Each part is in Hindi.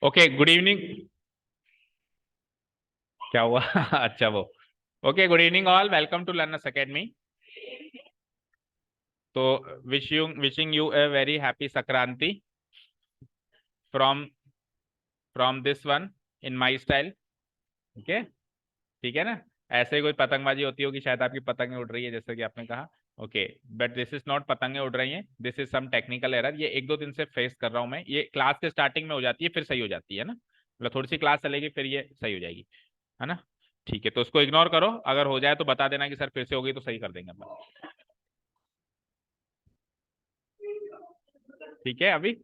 Okay, good evening. क्या हुआ? अच्छा वो। Okay, good evening all, welcome to learners academy. तो wishing you a very happy Sankranti from from this one in my style. Okay, ठीक है ना। ऐसे ही कोई पतंगबाजी होती होगी, शायद आपकी पतंगें उड़ रही है जैसे कि आपने कहा। Okay, but this is not पतंगें उड़ रही हैं, this is some technical error. ये एक दो दिन से फेस कर रहा हूं मैं। ये क्लास के स्टार्टिंग में हो जाती है, फिर सही हो जाती है ना। मतलब थोड़ी सी क्लास चलेगी, फिर ये सही हो जाएगी, है ना। ठीक है, तो उसको इग्नोर करो। अगर हो जाए तो बता देना कि सर फिर से होगी, तो सही कर देंगे अपन। ठीक है अभी।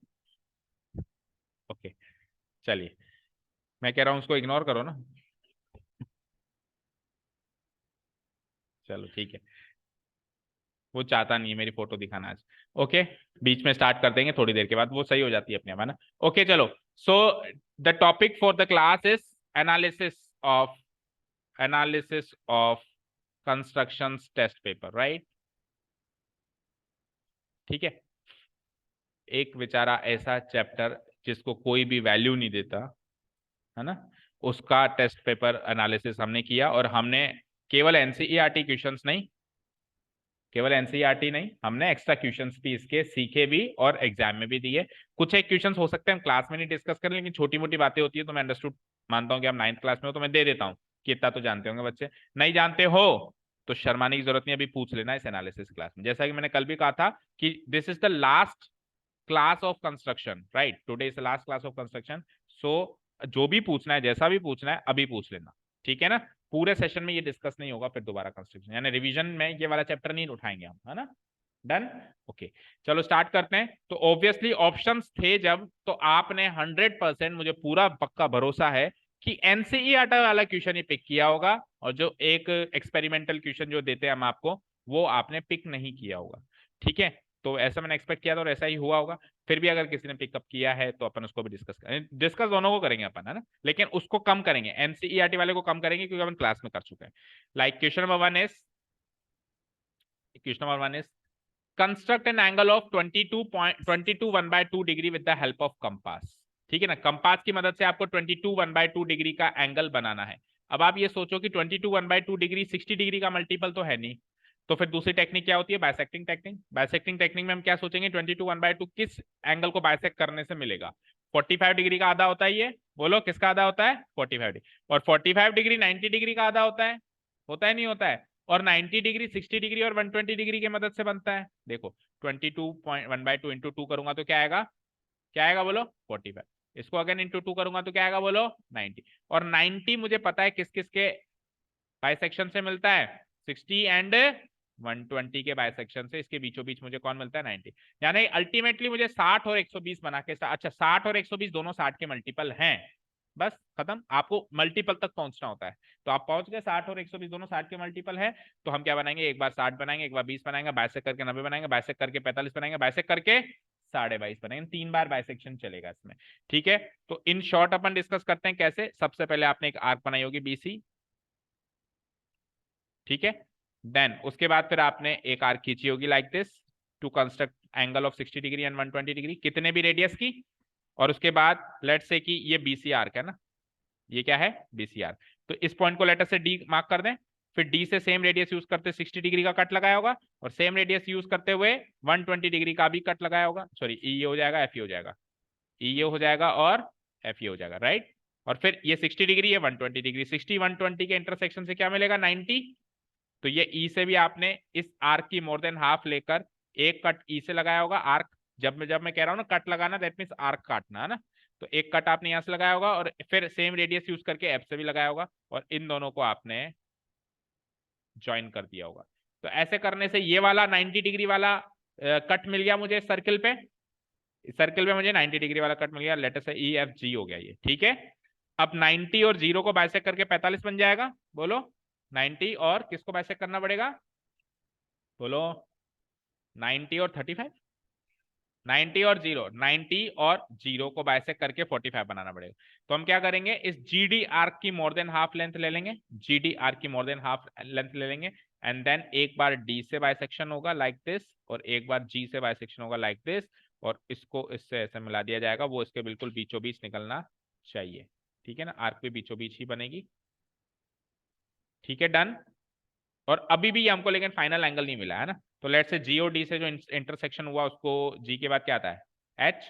ओके, चलिए। मैं कह रहा हूँ उसको इग्नोर करो ना। चलो ठीक है। वो चाहता नहीं है मेरी फोटो दिखाना आज। ओके, बीच में स्टार्ट कर देंगे, थोड़ी देर के बाद वो सही हो जाती है अपने आप, है ना। ओके चलो। So the topic for the class is analysis of analysis of construction test paper, right. ठीक है। एक बेचारा ऐसा चैप्टर जिसको कोई भी वैल्यू नहीं देता, है ना, उसका टेस्ट पेपर एनालिसिस हमने किया। और हमने केवल एनसीईआरटी क्वेश्चंस नहीं, केवल एनसीईआरटी नहीं, हमने एक्स्ट्रा क्वेश्चंस भी इसके सीखे भी और एग्जाम में भी दिए। कुछ एक क्वेश्चंस हो सकते हैं हम क्लास में नहीं डिस्कस करें, लेकिन छोटी मोटी बातें होती है तो मैं अंडरस्टूड मानता हूँ कि आप 9th क्लास में हो, तो मैं दे देता हूँ कि इतना तो जानते होंगे बच्चे। नहीं जानते हो तो शर्माने की जरूरत नहीं, अभी पूछ लेना इस एनालिसिस क्लास में। जैसा कि मैंने कल भी कहा था कि this is the last class of construction, right, today is the last class of construction. So जो भी पूछना है, जैसा भी पूछना है, अभी पूछ लेना। ठीक है ना। पूरे सेशन में ये डिस्कस नहीं होगा फिर दोबारा कंस्ट्रक्शन, यानी रिवीजन में ये वाला चैप्टर नहीं उठाएंगे हम, है ना। डन। ओके, चलो स्टार्ट करते हैं। तो ऑब्वियसली ऑप्शंस थे जब, तो आपने 100%, मुझे पूरा पक्का भरोसा है कि एनसीईआरटी वाला क्वेश्चन ही पिक किया होगा, और जो एक एक्सपेरिमेंटल क्वेश्चन जो देते हैं हम आपको, वो आपने पिक नहीं किया होगा। ठीक है, तो ऐसा मैंने एक्सपेक्ट किया था और ऐसा ही हुआ होगा। फिर भी अगर किसी ने पिकअप किया है तो अपन उसको भी डिस्कस करें, डिस्कस दोनों को करेंगे अपन, है ना, लेकिन उसको कम करेंगे, एनसीईआरटी वाले को कम करेंगे क्योंकि अपन क्लास में कर चुके हैं। Like question number 1 is construct N angle of 22 1/2 degree with the help of compass. ठीक है ना, कंपास की मदद से आपको 22 1/2 डिग्री का एंगल बनाना है। अब आप ये सोचो कि 22 1/2 डिग्री 60 डिग्री का मल्टीपल तो है नहीं, तो फिर दूसरी टेक्निक क्या होती है? Bisecting technique. बाइसेक्टिंग टेक्निक में हम क्या सोचेंगे? 22 1/2 किस एंगल को बाइसेक्ट करने से मिलेगा? 45 डिग्री का आधा होता है ये। बोलो किसका आधा होता है? 45 डिग्री। और 45 डिग्री 90 डिग्री का आधा होता है। होता है नहीं होता है? और 90 डिग्री 60 डिग्री और 120 डिग्री की मदद से बनता है। देखो 22.1/2 इंटू 2 करूंगा तो क्या आएगा? क्या आएगा बोलो? 45। इसको अगेन इंटू 2 करूंगा तो क्या आएगा बोलो? 90। और 90 मुझे पता है किस किस के बाइसेक्शन से मिलता है? 60 एंड 120 के बाइसेक्शन से। इसके बीचों बीच मुझे कौन मिलता है? 90। यानी अल्टीमेटली मुझे 60 और 120 बना के, अच्छा 60 और 120 दोनों 60 के मल्टीपल हैं। बस खत्म, आपको मल्टीपल तक पहुंचना होता है। तो आप पहुंच गए, 60 और 120 दोनों 60 के मल्टीपल है। तो हम क्या बनाएंगे? एक बार 60 बनाएंगे, एक बार 20 बनाएंगे, बाइसेक करके 90 बनाएंगे, बाइसेक करके 45 बनाएंगे, बाइसेक करके 22.5 बनाएंगे। 3 बार बाइसेक्शन चलेगा इसमें। ठीक है, तो इन शॉर्ट अपन डिस्कस करते हैं कैसे। सबसे पहले आपने एक आर्क बनाई होगी बीसी। ठीक है, देन उसके बाद फिर आपने एक आर्क खींची होगी like this to construct angle of 60 degree and 120 degree, कितने भी रेडियस की। और उसके बाद लेट से कि ये बीसी आर्क है ना, ये क्या है? BC arc. तो इस पॉइंट को लेटर से डी मार्क कर दें। फिर डी से सेम रेडियस यूज करते 60 डिग्री का कट लगाया होगा, और सेम रेडियस यूज करते हुए 120 डिग्री का भी कट लगाया होगा। सॉरी, ई हो जाएगा, एफ हो जाएगा, ई हो जाएगा और एफ हो जाएगा, राइट। और फिर ये 60 डिग्री है, 120 डिग्री, 60 120 के इंटरसेक्शन से क्या मिलेगा? 90। तो ये ई से भी आपने इस आर्क की मोर देन हाफ लेकर एक कट ई से लगाया होगा। आर्क, जब मैं कह रहा हूं ना कट लगाना, दैट मीन्स आर्क काटना, है ना। तो एक कट आपने यहां से लगाया होगा, और फिर सेम रेडियस यूज करके एफ से भी लगाया होगा, और इन दोनों को आपने ज्वाइन कर दिया होगा। तो ऐसे करने से ये वाला 90 डिग्री वाला कट मिल गया मुझे सर्किल पे। सर्किल पे मुझे 90 डिग्री वाला कट मिल गया, लेटर से ई एफ जी हो गया ये। ठीक है, अब 90 और 0 को बाइसेक्ट करके 45 बन जाएगा। बोलो 90 और किसको बाइसेक्ट करना पड़ेगा? बोलो 90 और 35। 90 और 0, 90 और 0 को बाइसेक्ट करके 45 बनाना पड़ेगा। तो हम क्या करेंगे? इस जी डी आर्क की मोर देन हाफ लेंथ ले लेंगे, जी डी आर्क की मोर देन हाफ लेंथ ले लेंगे, एंड देन एक बार डी से बाइसेक्शन होगा लाइक दिस, और एक बार जी से बाइसेक्शन होगा लाइक दिस, और इसको इससे ऐसे मिला दिया जाएगा, वो इसके बिल्कुल बीचों बीच निकलना चाहिए, ठीक है ना, आर्क भी बीचों बीच ही बनेगी, ठीक है, डन। और अभी भी हमको लेकिन फाइनल एंगल नहीं मिला है ना, तो लेट से जी और डी से जो इंटरसेक्शन हुआ उसको जी के बाद क्या आता है एच,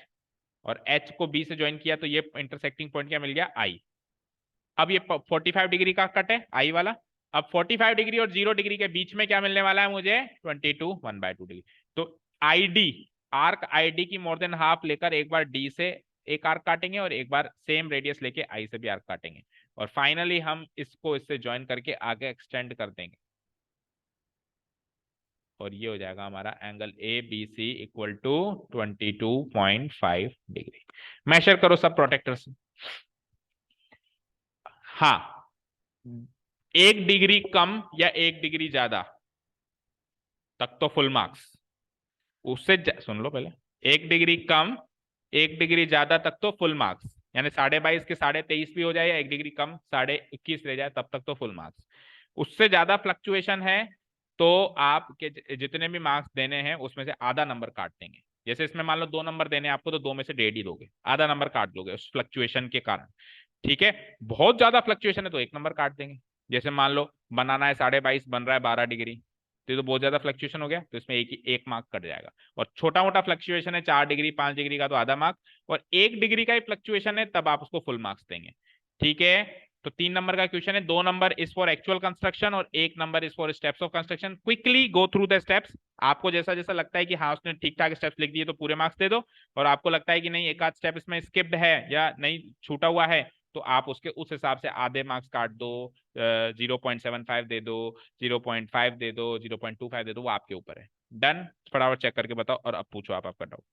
और एच को बी से ज्वाइन किया तो ये इंटरसेक्टिंग पॉइंट क्या मिल गया आई। अब ये 45 डिग्री का कट है आई वाला, अब 45 डिग्री और 0 डिग्री के बीच में क्या मिलने वाला है मुझे 22 1/2 डिग्री। तो आईडी आर्क आईडी की मोर देन हाफ लेकर एक बार डी से एक आर्क काटेंगे और एक बार सेम रेडियस लेके आई से भी आर्क काटेंगे, और फाइनली हम इसको इससे ज्वाइन करके आगे एक्सटेंड कर देंगे, और ये हो जाएगा हमारा angle a b c equal to 22.5 degree. Measure करो सब प्रोटेक्टर से। हाँ, 1 डिग्री कम या 1 डिग्री ज्यादा तक तो फुल मार्क्स, उससे सुन लो पहले, 1 डिग्री कम 1 डिग्री ज्यादा तक तो फुल मार्क्स, यानी 22.5 के 23.5 भी हो जाए या 1 डिग्री कम 21.5 रह जाए तब तक तो फुल मार्क्स। उससे ज्यादा फ्लक्चुएशन है तो आपके जितने भी मार्क्स देने हैं उसमें से आधा नंबर काट देंगे। जैसे इसमें मान लो 2 नंबर देने हैं आपको, तो 2 में से 1.5 ही दोगे, आधा नंबर काट दोगे उस फ्लक्चुएशन के कारण, ठीक है। बहुत ज्यादा फ्लक्चुएशन है तो 1 नंबर काट देंगे। जैसे मान लो बनाना है 22.5 बन रहा है 12 डिग्री, तो बहुत ज्यादा फ्लक्चुएशन हो गया तो इसमें एक मार्क कट जाएगा। और छोटा मोटा फ्लक्चुएशन है 4 डिग्री 5 डिग्री का तो आधा मार्क, और 1 डिग्री का ही फ्लक्चुएशन है तब आप उसको फुल मार्क्स देंगे, ठीक है। तो 3 नंबर का क्वेश्चन है, 2 number is for actual construction और 1 number is for steps of construction. Quickly go through the steps, आपको जैसा जैसा लगता है कि हाँ उसने ठीक ठाक स्टेप्स लिख दिए तो पूरे मार्क्स दे दो, और आपको लगता है कि नहीं एक आध स्टेप इसमें स्किप्ड है या नहीं छूटा हुआ है तो आप उसके उस हिसाब से आधे मार्क्स काट दो, 0.75 दे दो, 0.5 दे दो, 0.25 दे दो, वो आपके ऊपर है। डन, फटाफट चेक करके बताओ और अब पूछो आप आपका डाउट।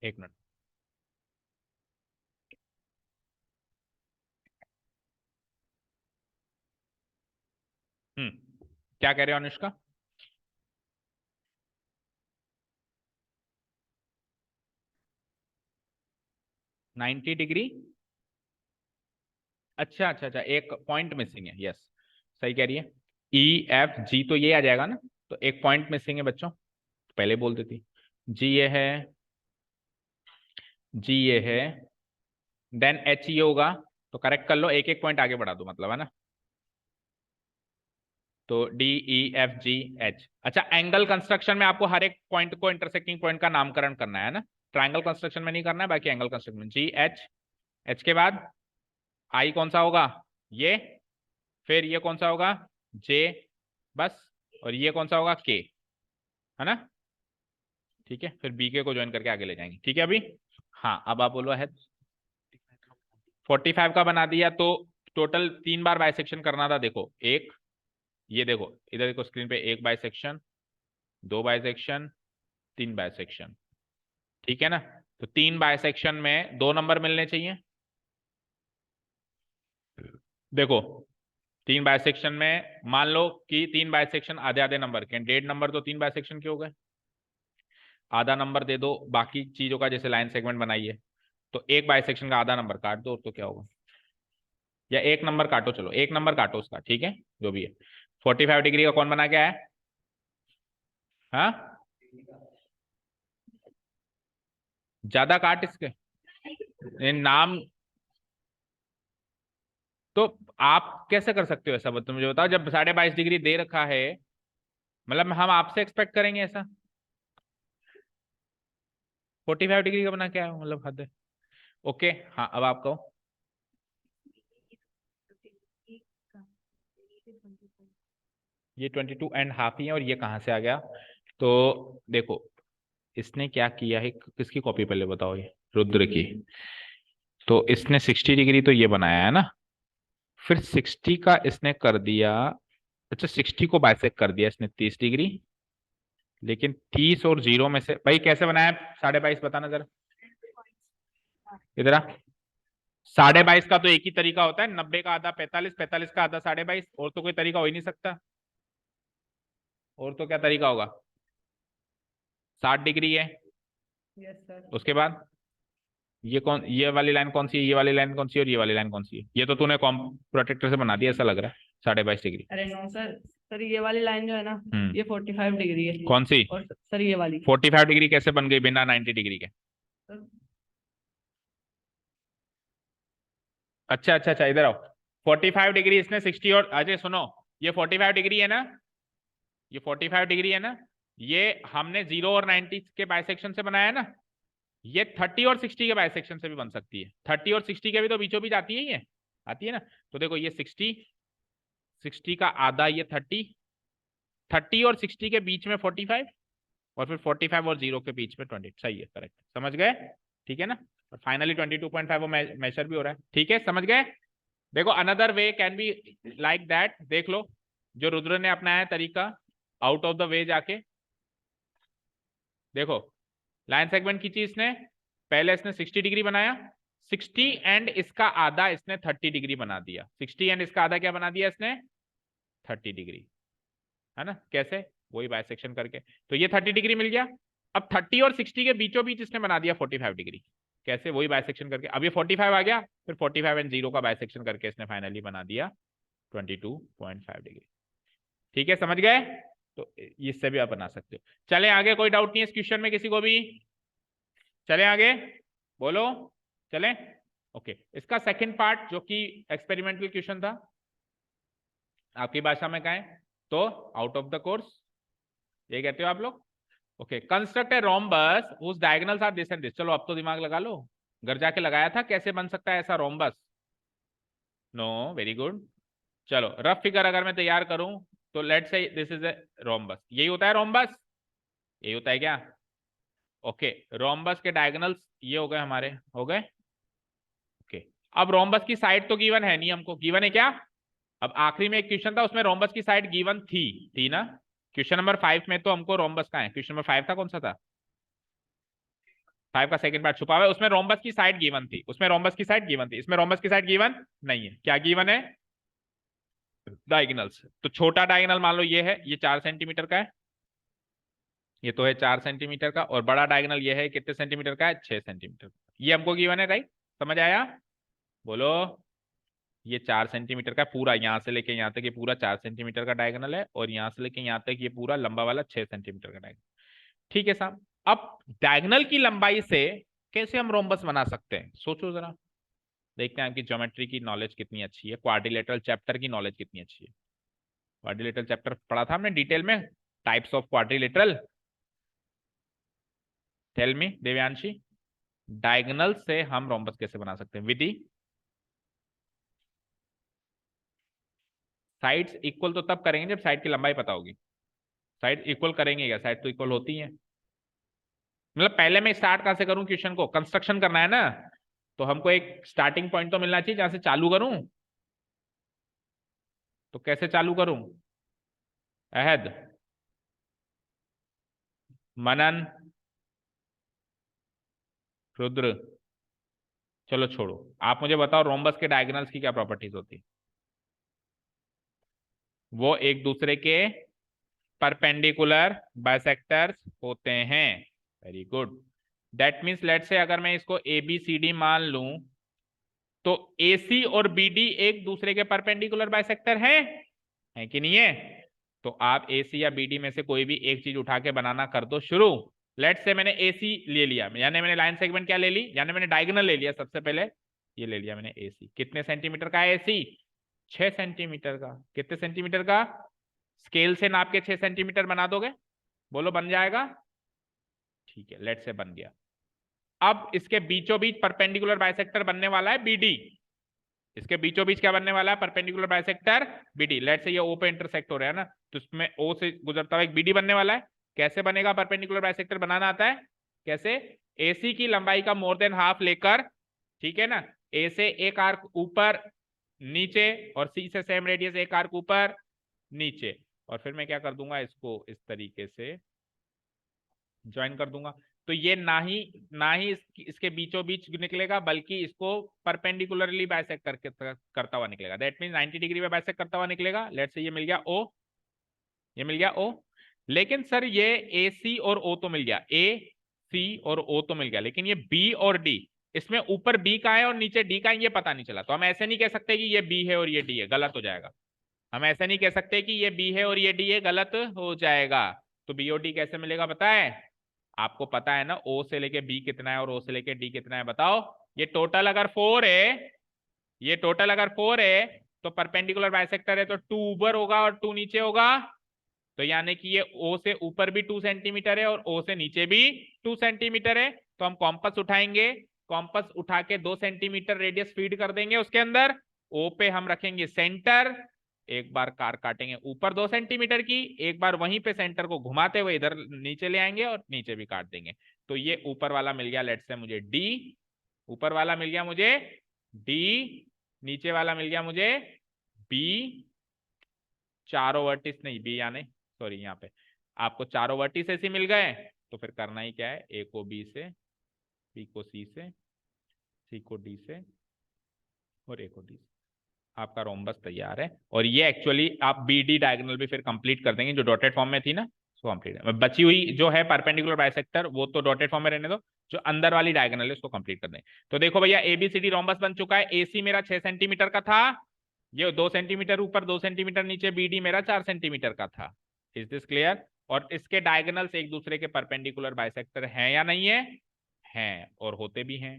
एक मिनट। क्या कह रहे हो अनुष्का? नाइन्टी डिग्री, अच्छा अच्छा अच्छा, एक पॉइंट मिसिंग है, यस सही कह रही है। ई एफ जी तो ये आ जाएगा ना, तो एक पॉइंट मिसिंग है बच्चों, पहले बोल देती। जी ये है, जी ये है, देन एच ये होगा, तो करेक्ट कर लो, एक एक पॉइंट आगे बढ़ा दो मतलब, है ना। तो D E F G H, अच्छा एंगल कंस्ट्रक्शन में आपको हर एक पॉइंट को इंटरसेक्टिंग पॉइंट का नामकरण करना है ना, ट्रायंगल कंस्ट्रक्शन में नहीं करना है, बाकी एंगल कंस्ट्रक्शन में जी एच, एच के बाद आई कौन सा होगा ये, फिर ये कौन सा होगा जे, बस, और ये कौन सा होगा के, है ना, ठीक है। फिर बीके को ज्वाइन करके आगे ले जाएंगे, ठीक है अभी। हाँ अब आप बोलो है। 45 का बना दिया तो टोटल 3 बार बाइसेक्शन करना था, देखो एक, ये देखो इधर देखो स्क्रीन पे, एक बाइसेक्शन, 2 बाइसेक्शन, 3 बाइसेक्शन, ठीक है ना। तो 3 बाइसेक्शन में 2 नंबर मिलने चाहिए, देखो 3 बाइसेक्शन में मान लो कि 3 बाइसेक्शन आधे आधे नंबर के, 1.5 नंबर तो 3 बाइसेक्शन के हो गए, आधा नंबर दे दो बाकी चीजों का, जैसे लाइन सेगमेंट बनाइए, तो एक बाइसेक्शन का आधा नंबर काट दो तो क्या होगा, या 1 नंबर काटो, चलो 1 नंबर काटो उसका, ठीक है जो भी है। 45 डिग्री का कौन बना क्या है, हाँ ज्यादा काट इसके, ये नाम, तो आप कैसे कर सकते हो ऐसा, मुझे बताओ, जब 22.5 डिग्री दे रखा है, मतलब हम आपसे एक्सपेक्ट करेंगे ऐसा, 45 डिग्री का बना क्या है, मतलब हद है। ओके हाँ अब आप कहो। ये 22.5 ही है, और ये कहाँ से आ गया, तो देखो इसने क्या किया है, किसकी कॉपी पहले बताओ, ये रुद्र की, तो इसने 60 डिग्री तो ये बनाया है ना, फिर 60 का इसने कर दिया, अच्छा 60 को बाइसेक्ट कर दिया इसने 30 डिग्री, लेकिन 30 और 0 में से भाई कैसे बनाया 22.5 बताना जरा, इधर आ। 22.5 का तो एक ही तरीका होता है, 90 का आधा 45, 45 का आधा 22.5, और तो कोई तरीका हो ही नहीं सकता, और तो क्या तरीका होगा, 60 डिग्री है, यस सर। उसके बाद ये कौन, ये वाली लाइन कौन सी है, ये वाली लाइन कौन सी है, और ये वाली लाइन कौन सी है, ये तो तूने कॉम प्रोटेक्टर से बना दिया ऐसा लग रहा है 22.5 डिग्री। अरे नो सर, सर ये वाली लाइन जो है ना, ये 45 डिग्री है। कौन सी? और सर ये वाली 45 डिग्री कैसे बन गई बिना 90 डिग्री के? सर, अच्छा अच्छा अच्छा, इधर आओ। 45 डिग्री इसने 60 और अजय सुनो, ये 45 डिग्री है ना, ये 45 डिग्री है ना, ये हमने 0 और 90 के बाइसेक्शन से बनाया ना, ये 30 और 60 के बाइसेक्शन से भी बन सकती है। 30 और 60 के भी तो बीचों बीच आती है, ये आती है ना। तो देखो ये 60 का आधा ये 30 और 60 के बीच में 45, और फिर 45 और 0 के बीच में 20। सही है, करेक्ट, समझ गए? ठीक है ना। और फाइनली 22.5 वो मेजर भी हो रहा है। ठीक है, समझ गए? देखो another way can be like that, देख लो जो रुद्र ने अपनाया है तरीका, आउट ऑफ द वे जाके देखो, लाइन सेगमेंट खींची इसने, पहले इसने 60 डिग्री बनाया, 60 एंड इसका आधा इसने 30 डिग्री बना दिया। 60 एंड इसका आधा क्या बना दिया इसने? 30 डिग्री, है ना। कैसे? वही बाइसेक्शन करके। तो ये 30 डिग्री मिल गया। अब 30 और 60 के बीचों बीच इसने बना दिया 45 डिग्री। कैसे? वही बाइसेक्शन करके। अब ये 45 आ गया, फिर 45 एंड 0 का बाइसेक्शन करके इसने फाइनली बना दिया 22.5 डिग्री। ठीक है, समझ गए? तो इससे भी आप बना सकते हो। चले आगे, कोई डाउट नहीं है इस क्वेश्चन में किसी को भी? चले आगे, बोलो, चले। ओके, इसका सेकंड पार्ट जो कि एक्सपेरिमेंटल क्वेश्चन था, आपकी भाषा में कहें तो आउट ऑफ द कोर्स, ये कहते हो आप लोग। Okay, construct a rhombus whose diagonals are this and this। चलो अब तो दिमाग लगा लो, घर जाके लगाया था, कैसे बन सकता है ऐसा रोम्बस? No, very good. चलो रफ फिगर अगर मैं तैयार करूं तो let's say this is a rhombus, यही होता है रोम्बस, यही होता है क्या? ओके, रोम्बस के डायगोनल्स ये हो गए हमारे, हो गए। ओके, अब रोम्बस की साइड तो गिवन है नहीं, हमको गिवन है क्या? अब आखिरी में एक क्वेश्चन था उसमें रोम्बस की साइड गिवन थी ना। क्वेश्चन नंबर 5 में तो हमको रोम्बस का है, क्वेश्चन नंबर 5 था, कौन सा था? 5 का सेकंड पार्ट छुपा हुआ है, उसमें रोम्बस की साइड गिवन थी, उसमें रोम्बस की साइड गिवन थी, इसमें रोम्बस की साइड गिवन नहीं है। क्या गिवन है? डायगोनल्स। तो छोटा डायगोनल मान लो ये है, ये 4 सेंटीमीटर का है, ये तो है 4 सेंटीमीटर का, और बड़ा डायगोनल ये है कितने सेंटीमीटर का है? 6 सेंटीमीटर। ये हमको गिवन है, राइट? समझ आया? बोलो। ये 4 सेंटीमीटर का पूरा, यहां से लेके यहां तक ये पूरा 4 सेंटीमीटर का डायगोनल है, और यहां से लेके यहां तक ये पूरा लंबा वाला 6 सेंटीमीटर का डायगोनल। ठीक है साहब, अब डायगोनल की लंबाई से कैसे हम रोम्बस बना सकते हैं, सोचो जरा। देखते हैं आपकी ज्योमेट्री की नॉलेज कितनी अच्छी है, क्वाड्रिलेटरल चैप्टर की नॉलेज कितनी अच्छी है। क्वाड्रिलेटरल चैप्टर पढ़ा था हमने डिटेल में, types of quadrilateral. Tell me Devyanshi, diagonal से हम रोम्बस कैसे बना सकते हैं? विधि। साइड्स इक्वल तो तब करेंगे जब साइड की लंबाई पता होगी। साइड इक्वल करेंगे क्या? साइड तो इक्वल होती है। मतलब पहले मैं स्टार्ट कहां से करूं? क्वेश्चन को कंस्ट्रक्शन करना है ना, तो हमको एक स्टार्टिंग पॉइंट तो मिलना चाहिए जहां से चालू करूं। तो कैसे चालू करूं? अहद, मनन, रुद्र, चलो छोड़ो, आप मुझे बताओ रोम्बस के डायगोनल्स की क्या प्रॉपर्टीज होती है? वो एक दूसरे के परपेंडिकुलर बाइसेक्टर्स होते हैं। Very good. That means let say अगर मैं इसको ए बी सी डी मान लूं, तो ए सी और बी डी एक दूसरे के परपेंडिकुलर बाइसेक्टर हैं, है कि नहीं है? तो आप ए सी या बी डी में से कोई भी एक चीज उठा के बनाना कर दो शुरू। लेट से मैंने ए सी ले लिया, यानी मैंने लाइन सेगमेंट क्या ले ली, यानी मैंने डायगोनल ले लिया सबसे पहले, ये ले लिया मैंने ए सी। कितने सेंटीमीटर का है ए सी? 6 सेंटीमीटर का। कितने सेंटीमीटर का? स्केल से नाप के 6 सेंटीमीटर बना दोगे? बोलो, बन जाएगा? ठीक है, लेट से बन गया। अब इसके बीचों बीच परपेंडिकुलर बाइसेक्टर बनने वाला है बीडी। इसके बीचों बीच क्या बनने वाला है? Perpendicular bisector BD. लेट से ये ओ पे इंटरसेक्ट हो रहा है ना, तो इसमें ओ से गुजरता हुआ एक बीडी बनने वाला है। कैसे बनेगा? परपेंडिकुलर बाइसेक्टर बनाना आता है कैसे? एसी की लंबाई का मोर देन हाफ लेकर, ठीक है ना, ए से एक आर्क ऊपर नीचे, और सी से सेम रेडियस एक आर्क ऊपर नीचे, और फिर मैं क्या कर दूंगा, इसको इस तरीके से ज्वाइन कर दूंगा। तो ये ना ही इसके बीचों बीच निकलेगा, बल्कि इसको परपेंडिकुलरली बाइसेक्ट करके करता हुआ निकलेगा। दैट मीन 90 डिग्री में बाइसेक्ट करता हुआ निकलेगा। लेट्स से ये मिल गया ओ, ये मिल गया ओ। लेकिन सर ये ए सी और ओ तो मिल गया, ए सी और ओ तो मिल गया, लेकिन ये बी और डी, इसमें ऊपर बी का है और नीचे डी का है, ये पता नहीं चला। तो हम ऐसे नहीं कह सकते कि ये बी है और ये डी है, गलत हो जाएगा, हम ऐसा नहीं कह सकते कि ये बी है और ये डी है, गलत हो जाएगा। तो बी और डी कैसे मिलेगा पता है आपको? पता है ना ओ से लेके बी कितना है और ओ से लेके डी कितना है, बताओ। ये टोटल अगर 4 है, ये टोटल अगर 4 है तो परपेंडिकुलर बाइसेक्टर है तो 2 ऊपर होगा और 2 नीचे होगा। तो यानी कि ये ओ से ऊपर भी 2 सेंटीमीटर है और ओ से नीचे भी 2 सेंटीमीटर है। तो हम कॉम्पस उठाएंगे, कॉम्पस उठा के 2 सेंटीमीटर रेडियस फीड कर देंगे उसके अंदर। ओ पे हम रखेंगे सेंटर, एक बार कार काटेंगे ऊपर 2 सेंटीमीटर की, एक बार वहीं पे सेंटर को घुमाते हुए इधर नीचे ले आएंगे और नीचे भी काट देंगे। तो ये ऊपर वाला मिल गया लेट्स से मुझे डी, ऊपर वाला मिल गया मुझे डी, नीचे वाला मिल गया मुझे बी। चारों वर्टिस नहीं बी यानी सॉरी यहाँ पे आपको चारों वर्टिस ऐसे मिल गए। तो फिर करना ही क्या है, ए को बी से, बी को सी से, सी को डी से और ए को डी से, आपका रोम्बस तैयार है। और ये एक्चुअली आप बी डी डायगोनल भी फिर कंप्लीट कर देंगे, जो डॉटेड फॉर्म में थी ना सो कंप्लीट है। बची हुई जो है परपेंडिकुलर बाइसेक्टर वो तो डॉटेड फॉर्म में रहने दो, जो अंदर वाली डायगोनल है उसको कंप्लीट कर दें। तो देखो भैया एबीसीडी रोम्बस बन चुका है। एसी मेरा 6 सेंटीमीटर का था, ये 2 सेंटीमीटर ऊपर 2 सेंटीमीटर नीचे, बीडी मेरा 4 सेंटीमीटर का था। Is this clear? और इसके डायगोनल्स एक दूसरे के परपेंडिकुलर बाइसेक्टर हैं या नहीं है? हैं, और होते भी हैं।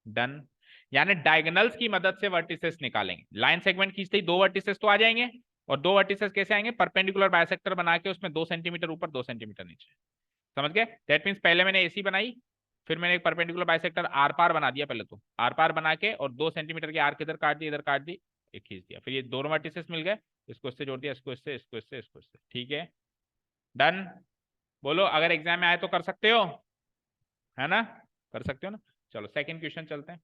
डन। यानी डायगोनल्स की मदद से वर्टिसेस निकालेंगे। लाइन सेगमेंट खींचते ही 2 वर्टिसेस तो आ जाएंगे, और 2 वर्टिसेस कैसे आएंगे? परपेंडिकुलर बाइसेक्टर बना के उसमें 2 सेंटीमीटर ऊपर 2 सेंटीमीटर नीचे। समझ गए? दैट मीन्स पहले मैंने एसी बनाई, फिर मैंने एक परपेंडिकुलर बाइसेक्टर आर पार बना दिया, पहले तो आर पार बना के और 2 सेंटीमीटर की आर्क इधर काट दी, इधर काट दी, एक खींच दिया। फिर ये दोनों वर्टिसेस मिल गए, इसको इससे जोड़ दिया, इसको इससे, इसको इससे, इसको इससे। ठीक है, डन। बोलो अगर एग्जाम में आए तो कर सकते हो, है ना? कर सकते हो ना? चलो सेकंड क्वेश्चन चलते हैं।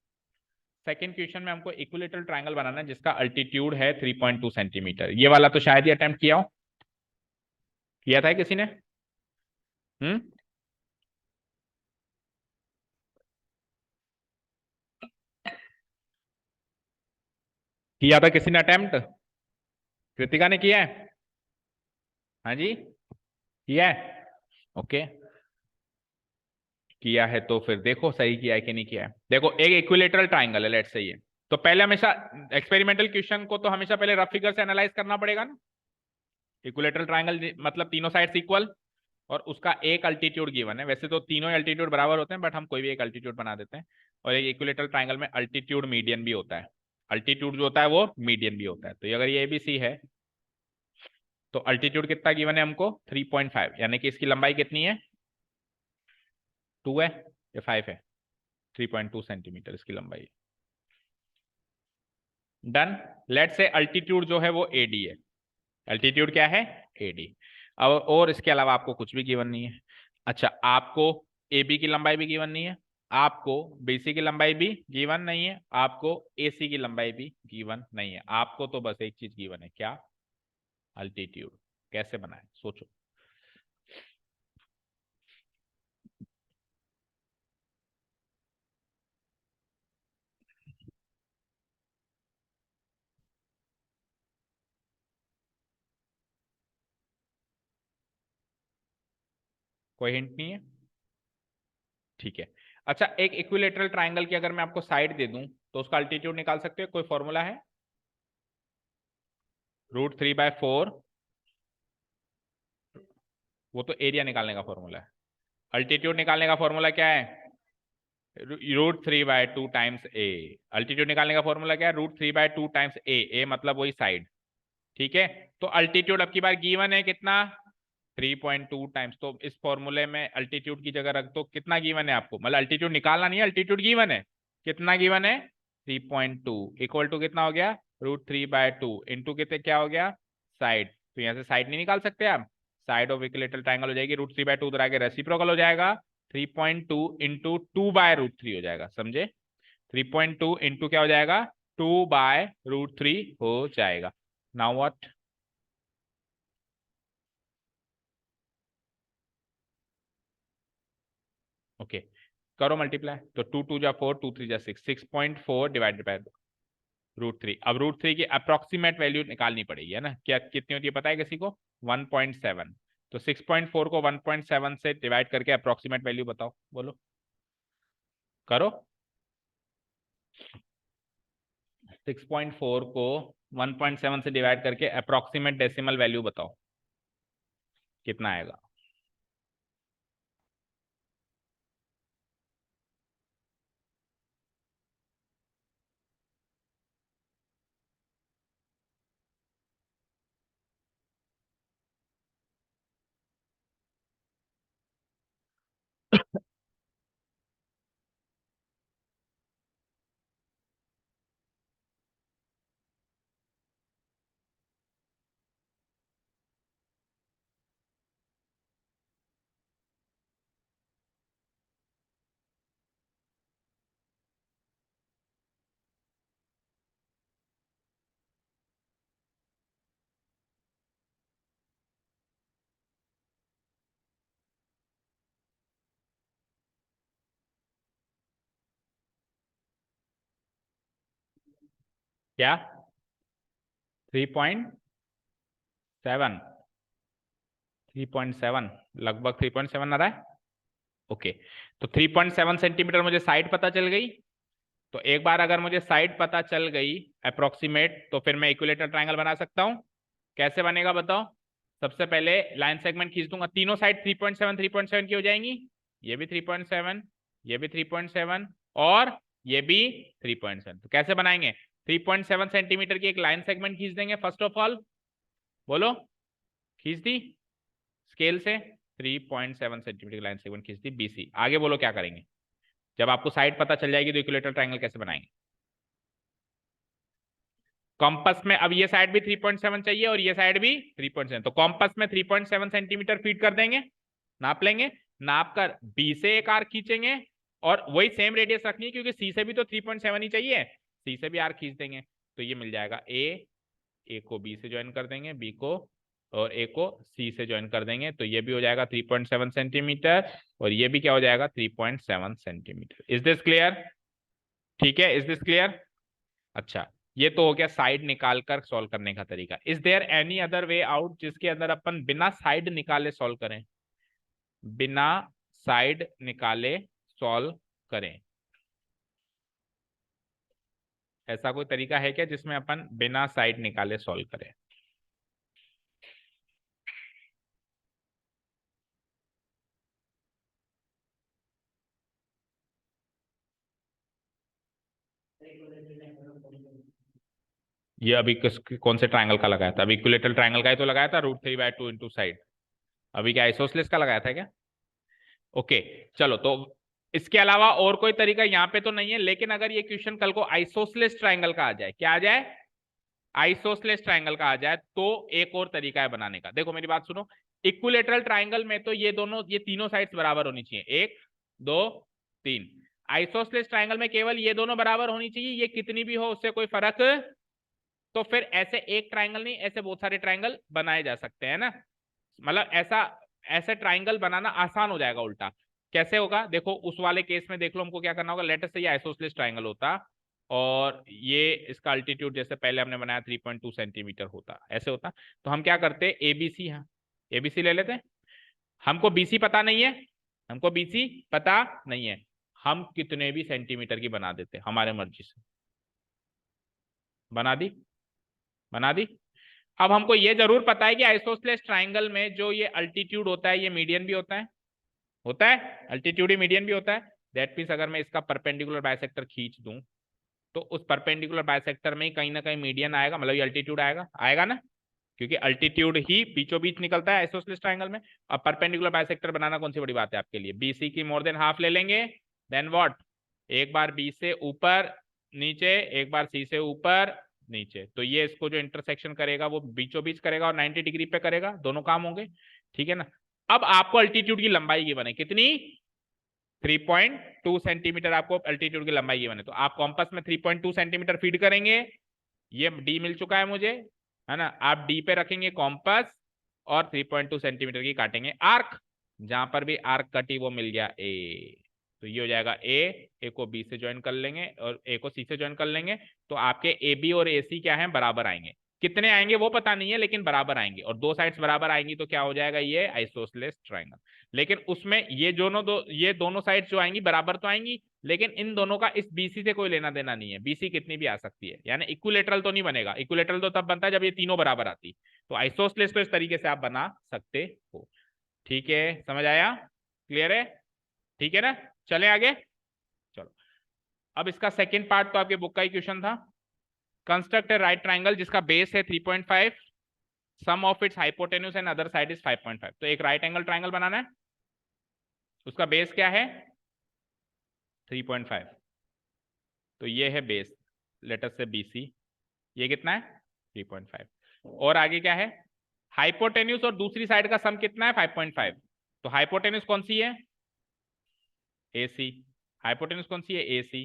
सेकंड क्वेश्चन में हमको इक्विलेटरल ट्रायंगल बनाना है जिसका अल्टीट्यूड है 3.2 सेंटीमीटर। ये वाला तो शायद ही अटेम्प्ट किया हो, किया था किसी ने? हम्म, किया था किसी ने अटेम्प्ट? कृतिका ने किया है? हाँ जी, किया है। ओके, किया है तो फिर देखो सही किया है कि नहीं किया है। देखो एक इक्विलेटरल ट्राइंगल है लेट्स से ये, तो पहले हमेशा एक्सपेरिमेंटल क्वेश्चन को तो हमेशा पहले रफ फिगर से एनालाइज करना पड़ेगा ना। इक्विलेटरल ट्राइंगल मतलब तीनों साइड्स इक्वल और उसका एक अल्टीट्यूड गिवन है। वैसे तो तीनों अल्टीट्यूड बराबर होते हैं बट हम कोई भी एक अल्टीट्यूड बना देते हैं। और एक इक्विलेटरल ट्राइंगल में अल्टीट्यूड मीडियन भी होता है, अल्टीट्यूड जो होता है वो मीडियन भी होता है। तो अगर ये एबीसी है तो अल्टीट्यूड कितना गिवन है हमको? 3.5, यानी कि इसकी लंबाई कितनी है? 2 है या 5 है? 3.2 सेंटीमीटर इसकी लंबाई। डन। लेट से अल्टीट्यूड जो है वो एडी है। अल्टीट्यूड क्या है? एडी। अब और इसके अलावा आपको कुछ भी गिवन नहीं है। अच्छा, आपको एबी की लंबाई भी गिवन नहीं है, आपको बीसी की लंबाई भी गिवन नहीं है, आपको एसी की लंबाई भी गिवन नहीं है। आपको तो बस एक चीज गिवन है, क्या? अल्टीट्यूड। कैसे बनाए सोचो। कोई हिंट नहीं है? ठीक है। अच्छा, एक इक्विलेटरल ट्राइंगल की अगर मैं आपको साइड दे दूं तो उसका अल्टीट्यूड निकाल सकते हो? कोई फॉर्मूला है? √3/4, वो तो एरिया निकालने का फॉर्मूला है। अल्टीट्यूड निकालने का फॉर्मूला क्या है? √3/2 टाइम्स ए। अल्टीट्यूड निकालने का फॉर्मूला क्या है? √3/2 टाइम्स ए मतलब वही साइड। ठीक है, तो अल्टीट्यूड अब की बार गिवन है कितना? 3.2 टाइम्स। तो इस फॉर्मूले में अल्टीट्यूड की जगह रख दो। कितना गिवन है आपको? मतलब अल्टीट्यूड निकालना नहीं है, अल्टीट्यूड गिवन है। कितना गिवन है? 3.2 इक्वल टू कितना हो गया? √3/2 इंटू कितने क्या हो गया? साइड। तो यहाँ से साइड नहीं निकाल सकते आप, साइड ऑफ इक्विलेटरल ट्राइंगल हो जाएगी √3/2, उधर आके रेसिप्रोकल हो जाएगा 3.2 इंटू 2/√3 हो जाएगा। समझे? 3.2 इंटू क्या हो जाएगा? 2/√3 हो जाएगा। Now what? ओके, करो मल्टीप्लाई। तो 2 2 जा 4, 2 3 जा 6, 6.4 डिवाइडेड बाय √3। अब √3 की अप्रोक्सीमेट वैल्यू निकालनी पड़ेगी, है ना? क्या कितनी होती है पता है किसी को? 1.7। तो 6.4 को 1.7 से डिवाइड करके अप्रोक्सीमेट वैल्यू बताओ, बोलो, करो। 6.4 को 1.7 से डिवाइड करके अप्रोक्सीमेट डेसिमल वैल्यू बताओ कितना आएगा। क्या 3.7? 3.7 लगभग 3.7 आ रहा है। ओके, तो 3.7 सेंटीमीटर मुझे साइड पता चल गई। तो एक बार अगर मुझे साइड पता चल गई अप्रोक्सीमेट, तो फिर मैं इक्विलेटरल ट्रायंगल बना सकता हूं। कैसे बनेगा बताओ। सबसे पहले लाइन सेगमेंट खींच दूंगा, तीनों साइड 3.7 की हो जाएंगी। ये भी 3.7, ये भी 3.7 और ये भी 3.7। तो कैसे बनाएंगे, 3.7 सेंटीमीटर की एक लाइन सेगमेंट खींच देंगे। फर्स्ट ऑफ ऑल बोलो, खींच दी स्केल से 3.7 सेंटीमीटर की लाइन सेगमेंट खींच दी बीसी। आगे बोलो क्या करेंगे। जब आपको साइड पता चल जाएगी तो इक्विलेटरल ट्रायंगल कैसे बनाएंगे। कॉम्पस में अब ये साइड भी 3.7 चाहिए और ये साइड भी 3.7, तो कॉम्पस में 3.7 सेंटीमीटर फीड कर देंगे, नाप लेंगे। नाप कर बी से एक आर्क खींचेंगे और वही सेम रेडियस रखनी है क्योंकि सी से भी तो 3.7 ही चाहिए, सी से भी आर्क खींच देंगे। तो ये मिल जाएगा ए को बी से ज्वाइन कर देंगे, बी को और ए को सी से ज्वाइन कर देंगे। तो ये भी हो जाएगा 3.7 सेंटीमीटर और ये भी क्या हो जाएगा 3.7 सेंटीमीटर। Is this clear? ठीक है, इज दिस क्लियर? अच्छा, ये तो हो गया साइड निकाल कर सॉल्व करने का तरीका। Is there any other way out जिसके अंदर अपन बिना साइड निकाले सॉल्व करें, बिना साइड निकाले सॉल्व करें? ऐसा कोई तरीका है क्या जिसमें अपन बिना साइड निकाले सॉल्व करें? ये अभी कौन से ट्रायंगल का लगाया था? अभी इक्विलेटरल ट्रायंगल का ही तो लगाया था, √3/2 इंटू साइड। अभी क्या आइसोसेलेस का लगाया था क्या? ओके, चलो। तो इसके अलावा और कोई तरीका यहाँ पे तो नहीं है, लेकिन अगर ये क्वेश्चन कल को आइसोसेलेस ट्रायंगल का आ जाए, क्या आ जाए, आइसोसेलेस ट्रायंगल का आ जाए, तो एक और तरीका है बनाने का। देखो मेरी बात सुनो, इक्विलेटरल ट्रायंगल में तो ये तीनों साइड्स बराबर होनी चाहिए, 1 2 3। आइसोसेलेस ट्रायंगल में केवल ये दोनों बराबर होनी चाहिए, ये कितनी भी हो उससे कोई फर्क। तो फिर ऐसे एक ट्रायंगल नहीं, ऐसे बहुत सारे ट्रायंगल बनाए जा सकते हैं ना। मतलब ऐसे ट्रायंगल बनाना आसान हो जाएगा। उल्टा कैसे होगा देखो, उस वाले केस में देख लो हमको क्या करना होगा। लेटेस्ट से ये आइसोसेलेस ट्रायंगल होता और ये इसका अल्टीट्यूड जैसे पहले हमने बनाया 3.2 सेंटीमीटर होता, ऐसे होता। तो हम क्या करते, एबीसी, हाँ एबीसी ले लेते हैं। हमको बीसी पता नहीं है, हमको बीसी पता नहीं है, हम कितने भी सेंटीमीटर की बना देते हमारे मर्जी से। बना दी, बना दी। अब हमको ये जरूर पता है कि आइसोसेलेस ट्रायंगल में जो ये अल्टीट्यूड होता है ये मीडियन भी होता है, होता है अल्टीट्यूड ही मीडियन भी होता है। दैट मीन्स अगर मैं इसका परपेंडिकुलर बाइसेक्टर खींच दूं तो उस परपेंडिकुलर बाइसेक्टर में ही कहीं ना कहीं मीडियन आएगा, मतलब ये अल्टीट्यूड आएगा, आएगा ना, क्योंकि अल्टीट्यूड ही बीचों बीच निकलता है आइसोसेलेस ट्रायंगल में। अब परपेंडिकुलर बाइसेक्टर बनाना कौन सी बड़ी बात है आपके लिए। बीसी की मोर देन हाफ ले लेंगे, देन व्हाट, एक बार बी से ऊपर नीचे, एक बार सी से ऊपर नीचे। तो ये इसको जो इंटरसेक्शन करेगा वो बीचों बीच करेगा और 90 डिग्री पे करेगा, दोनों काम होंगे। ठीक है ना। अब आपको अल्टीट्यूड की लंबाई की बने कितनी, 3.2 सेंटीमीटर आपको अल्टीट्यूड की लंबाई की बने। तो आप कॉम्पस में 3.2 सेंटीमीटर फीड करेंगे, ये डी मिल चुका है मुझे, है ना। आप डी पे रखेंगे कॉम्पस और 3.2 सेंटीमीटर की काटेंगे आर्क, जहां पर भी आर्क कटी वो मिल गया ए। तो ये हो जाएगा ए को बी से ज्वाइन कर लेंगे और ए को सी से ज्वाइन कर लेंगे। तो आपके ए बी और ए सी क्या है, बराबर आएंगे। कितने आएंगे वो पता नहीं है, लेकिन बराबर आएंगे, और दो साइड्स बराबर आएंगी तो क्या हो जाएगा, ये आइसोसेलेस ट्रायंगल। लेकिन उसमें ये दोनों साइड्स जो आएंगी बराबर तो आएंगी, लेकिन इन दोनों का इस बीसी से कोई लेना देना नहीं है, बीसी कितनी भी आ सकती है, यानी इक्विलेटरल तो नहीं बनेगा। इक्विलेटरल तो तब बनता है जब ये तीनों बराबर आती। तो आइसोसेलेस तो इस तरीके से आप बना सकते हो। ठीक है, समझ आया? क्लियर है? ठीक है ना, चले आगे। चलो, अब इसका सेकेंड पार्ट तो आपके बुक का ही क्वेश्चन था। कंस्ट्रक्ट ए राइट ट्राइंगल जिसका बेस है 3.5, sum of its hypotenuse and other side is 5.5। तो एक राइट एंगल ट्राइंगल बनाना है, उसका बेस क्या है? 3.5। तो ये है बेस, लेटर से BC। ये कितना है? 3.5। और आगे क्या है? हाइपोटेन्यूज और दूसरी साइड का सम कितना है? 5.5। तो हाइपोटेन्यूज कौन सी है? AC। हाइपोटेन्यूज कौन सी है? AC,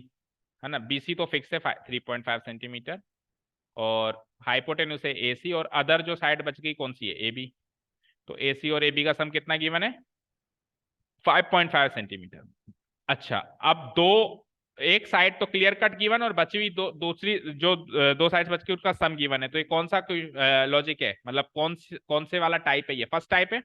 है ना। BC तो फिक्स है 3.5 सेंटीमीटर, और हाइपोटेन्यूज है AC, और अदर जो साइड बच गई कौन सी है? AB। तो AC और AB का सम कितना गिवन है? 5.5 सेंटीमीटर। अच्छा, अब दो, एक साइड तो क्लियर कट गिवन, और बची हुई दूसरी जो दो साइड्स बच गई उसका सम गिवन है। तो ये कौन सा लॉजिक है, मतलब कौन से वाला टाइप है? ये फर्स्ट टाइप है।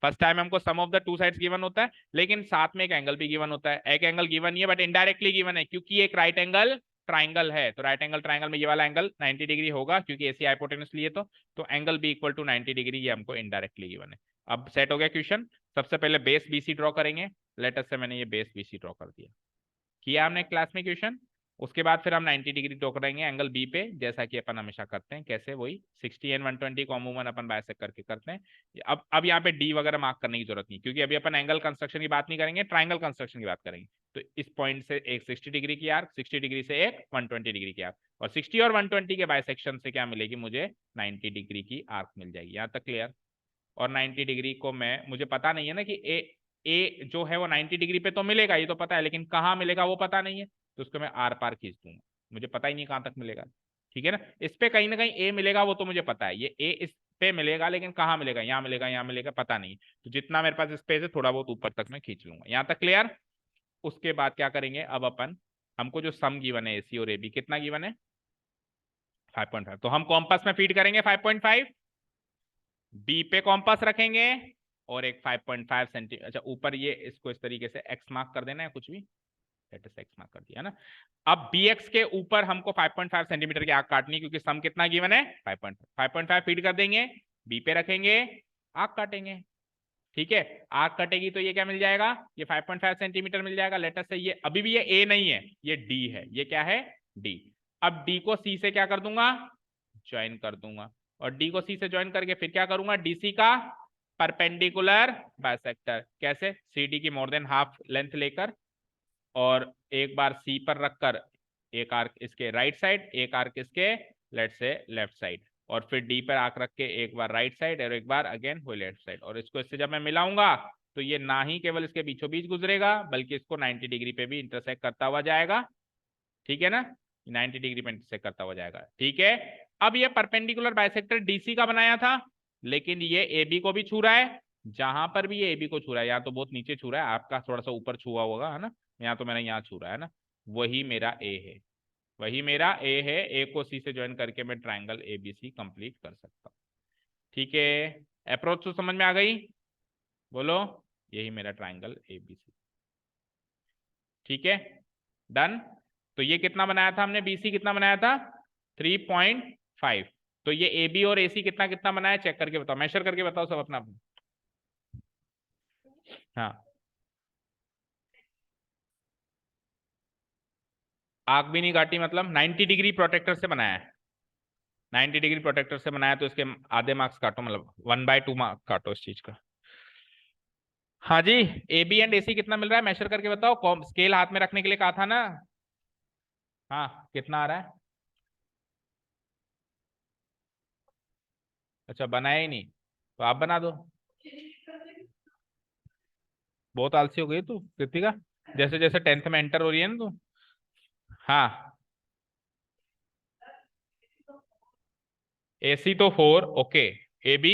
फर्स्ट टाइम हमको sum of the two sides given होता है, लेकिन साथ में एक एंगल भी गिवन होता है। एक एंगल गिवन नहीं है बट इनडायरेक्टली गिवन है, क्योंकि एक राइट एंगल ट्राइंगल है। तो राइट एंगल ट्राइंगल में ये वाला एंगल 90 डिग्री होगा, क्योंकि AC हाइपोटेन्यूज लिए। तो एंगल भी इक्वल टू 90 डिग्री, ये हमको इनडायरेक्टली गिवन है। अब सेट हो गया क्वेश्चन। सबसे पहले बेस BC ड्रॉ करेंगे। लेटर से मैंने ये बेस BC ड्रॉ कर दिया, किया हमने क्लास में क्वेश्चन। उसके बाद फिर हम 90 डिग्री ड्रॉ करेंगे एंगल B पे, जैसा कि अपन हमेशा करते हैं। कैसे? वही 60 एंड 120 को अमूमन अपन बाइसेक्ट करके करते हैं। अब यहाँ पे D वगैरह मार्क करने की जरूरत नहीं, क्योंकि अभी अपन एंगल कंस्ट्रक्शन की बात नहीं करेंगे, ट्राइंगल कंस्ट्रक्शन की बात करेंगे। तो इस पॉइंट से एक 60 डिग्री की आर्क, 60 डिग्री से एक 120 डिग्री की आर्क, और 60 और 120 के बाइसेक्शन से क्या मिलेगी? मुझे 90 डिग्री की आर्क मिल जाएगी। यहाँ तक क्लियर? और 90 डिग्री को मुझे पता नहीं है ना कि ए जो है वो 90 डिग्री पे तो मिलेगा, ये तो पता है, लेकिन कहाँ मिलेगा वो पता नहीं है। तो उसको मैं आर पार खींच दूंगा, मुझे पता ही नहीं कहाँ तक मिलेगा। ठीक है ना, इस पे कहीं ना कहीं ए मिलेगा, वो तो मुझे पता है। ये ए इस पे मिलेगा, लेकिन कहाँ मिलेगा? यहाँ मिलेगा, यहाँ मिलेगा, पता नहीं। तो जितना मेरे पास स्पेस है थोड़ा बहुत ऊपर तक मैं खींच लूंगा। यहाँ तक क्लियर? उसके बाद क्या करेंगे अब अपन, हमको जो सम गिवन है AC और AB, कितना गिवन है? 5.5। तो हम कॉम्पास में फीड करेंगे 5.5, B पे कॉम्पास रखेंगे, और एक 5.5 सेंटीमीटर, अच्छा ऊपर ये इसको इस तरीके से एक्स मार्क कर देना है, कुछ भी एक्स मार्क कर दिया ना। अब BX के ऊपर हमको 5.5 सेंटीमीटर की आर्क काटनी है, क्योंकि सम कितना गिवन है? 5.5 फीड कर देंगे, B पे रखेंगे, आर्क काटेंगे। ठीक है, आर्क कटेगी तो ये क्या मिल जाएगा? ये 5.5 सेंटीमीटर मिल जाएगा। लेटर से ये अभी भी ये A नहीं है, ये D है। ये क्या है? D। अब D को C से क्या कर दूंगा? ज्वाइन कर दूंगा, और D को C से ज्वाइन करके फिर क्या करूंगा? DC का परपेंडिकुलर बाइसेक्टर। कैसे? CD की मोर देन हाफ लेंथ लेकर, और एक बार C पर रखकर एक आर्क इसके राइट साइड, एक आर्क इसके लेफ्ट साइड, और फिर D पर आर्क रख के एक बार राइट साइड और एक बार अगेन वो लेफ्ट साइड। और इसको इससे जब मैं मिलाऊंगा तो ये ना ही केवल इसके बीचों बीच गुजरेगा, बल्कि इसको 90 डिग्री पे भी इंटरसेक्ट करता हुआ जाएगा। ठीक है ना, 90 डिग्री पे इंटरसेक्ट करता हुआ जाएगा। ठीक है, अब ये परपेंडिकुलर बाइसेक्टर DC का बनाया था, लेकिन ये AB को भी छू रहा है। जहां पर भी ये AB को छू रहा है, यहाँ तो बहुत नीचे छू रहा है, आपका थोड़ा सा ऊपर छुआ होगा, है ना। यहाँ तो मैंने यहाँ छू रहा है ना, वही मेरा A है, वही मेरा A है। A को C से ज्वाइन करके मैं ट्राइंगल ABC कंप्लीट कर सकता हूँ। ठीक है, अप्रोच तो समझ में आ गई? बोलो, यही मेरा ट्राइंगल ABC। ठीक है, डन। तो ये कितना बनाया था हमने? BC कितना बनाया था? 3.5। तो ये AB और AC कितना कितना बनाया? चेक करके बताओ, मेजर करके बताओ सब अपना। हाँ, आग भी नहीं काटी, मतलब 90 डिग्री प्रोटेक्टर से बनाया है। 90 डिग्री प्रोटेक्टर से बनाया, तो इसके आधे मार्क्स काटो, मतलब 1/2 मार्क्स काटो इस चीज का। हाँ जी, AB एंड AC कितना मिल रहा है? मेजर करके बताओ, स्केल हाथ में रखने के लिए कहा था ना। हाँ, कितना आ रहा है? अच्छा, बनाया ही नहीं, तो आप बना दो। बहुत आलसी हो गई तू कृतिका, जैसे जैसे 10th में एंटर हो रही है ना तू। हाँ, AC तो 4, ओके। AB?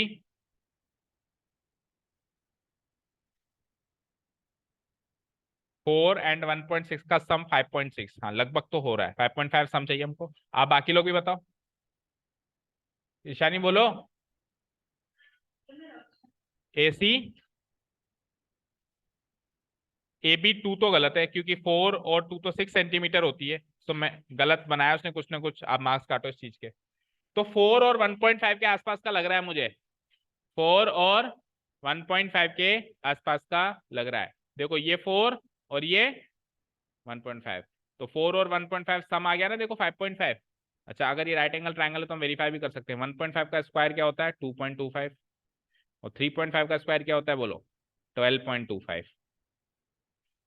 4 एंड 1.6 का सम 5.6। हाँ, लगभग तो हो रहा है। 5.5 सम चाहिए हमको। आप बाकी लोग भी बताओ। ईशानी बोलो। AC ए बी 2 तो गलत है क्योंकि 4 और 2 तो 6 सेंटीमीटर होती है, तो मैं गलत बनाया उसने कुछ ना कुछ। आप मार्क्स काटो इस चीज के। तो 4 और 1.5 के आसपास का लग रहा है मुझे, 4 और 1.5 के आसपास का लग रहा है। देखो ये 4 और ये 1.5, तो 4 और 1.5 सम आ गया ना, देखो 5.5। अच्छा अगर ये राइट एंगल ट्राइंगल है तो हम वेरीफाई भी कर सकते हैं। 1.5 का स्क्वायर क्या होता है? 2.25। और 3.5 का स्क्वायर क्या होता है बोलो? 12.25।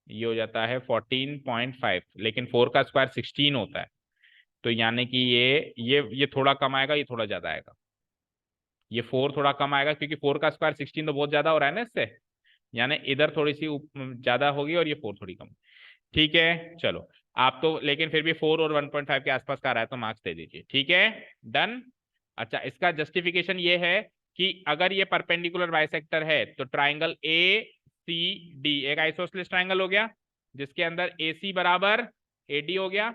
ये हो जाता है 14.5, लेकिन 4 का स्क्वायर 16 होता है। तो यानी कि ये थोड़ा कम आएगा, ये थोड़ा ज्यादा आएगा। ये 4 थोड़ा कम आएगा क्योंकि 4 का स्क्वायर 16 तो बहुत ज्यादा हो रहा है ना इससे, यानी इधर थोड़ी सी ज्यादा होगी और ये 4 थोड़ी कम। ठीक है चलो। आप तो लेकिन फिर भी 4 और 1.5 के आसपास का आ रहा है तो मार्क्स दे दीजिए। ठीक है डन। अच्छा इसका जस्टिफिकेशन ये है कि अगर ये परपेंडिकुलर बाइसेक्टर है तो ट्राइंगल ए सी डी एक आइसोसेलेस ट्राइंगल हो गया, जिसके अंदर ए सी बराबर ए डी हो गया।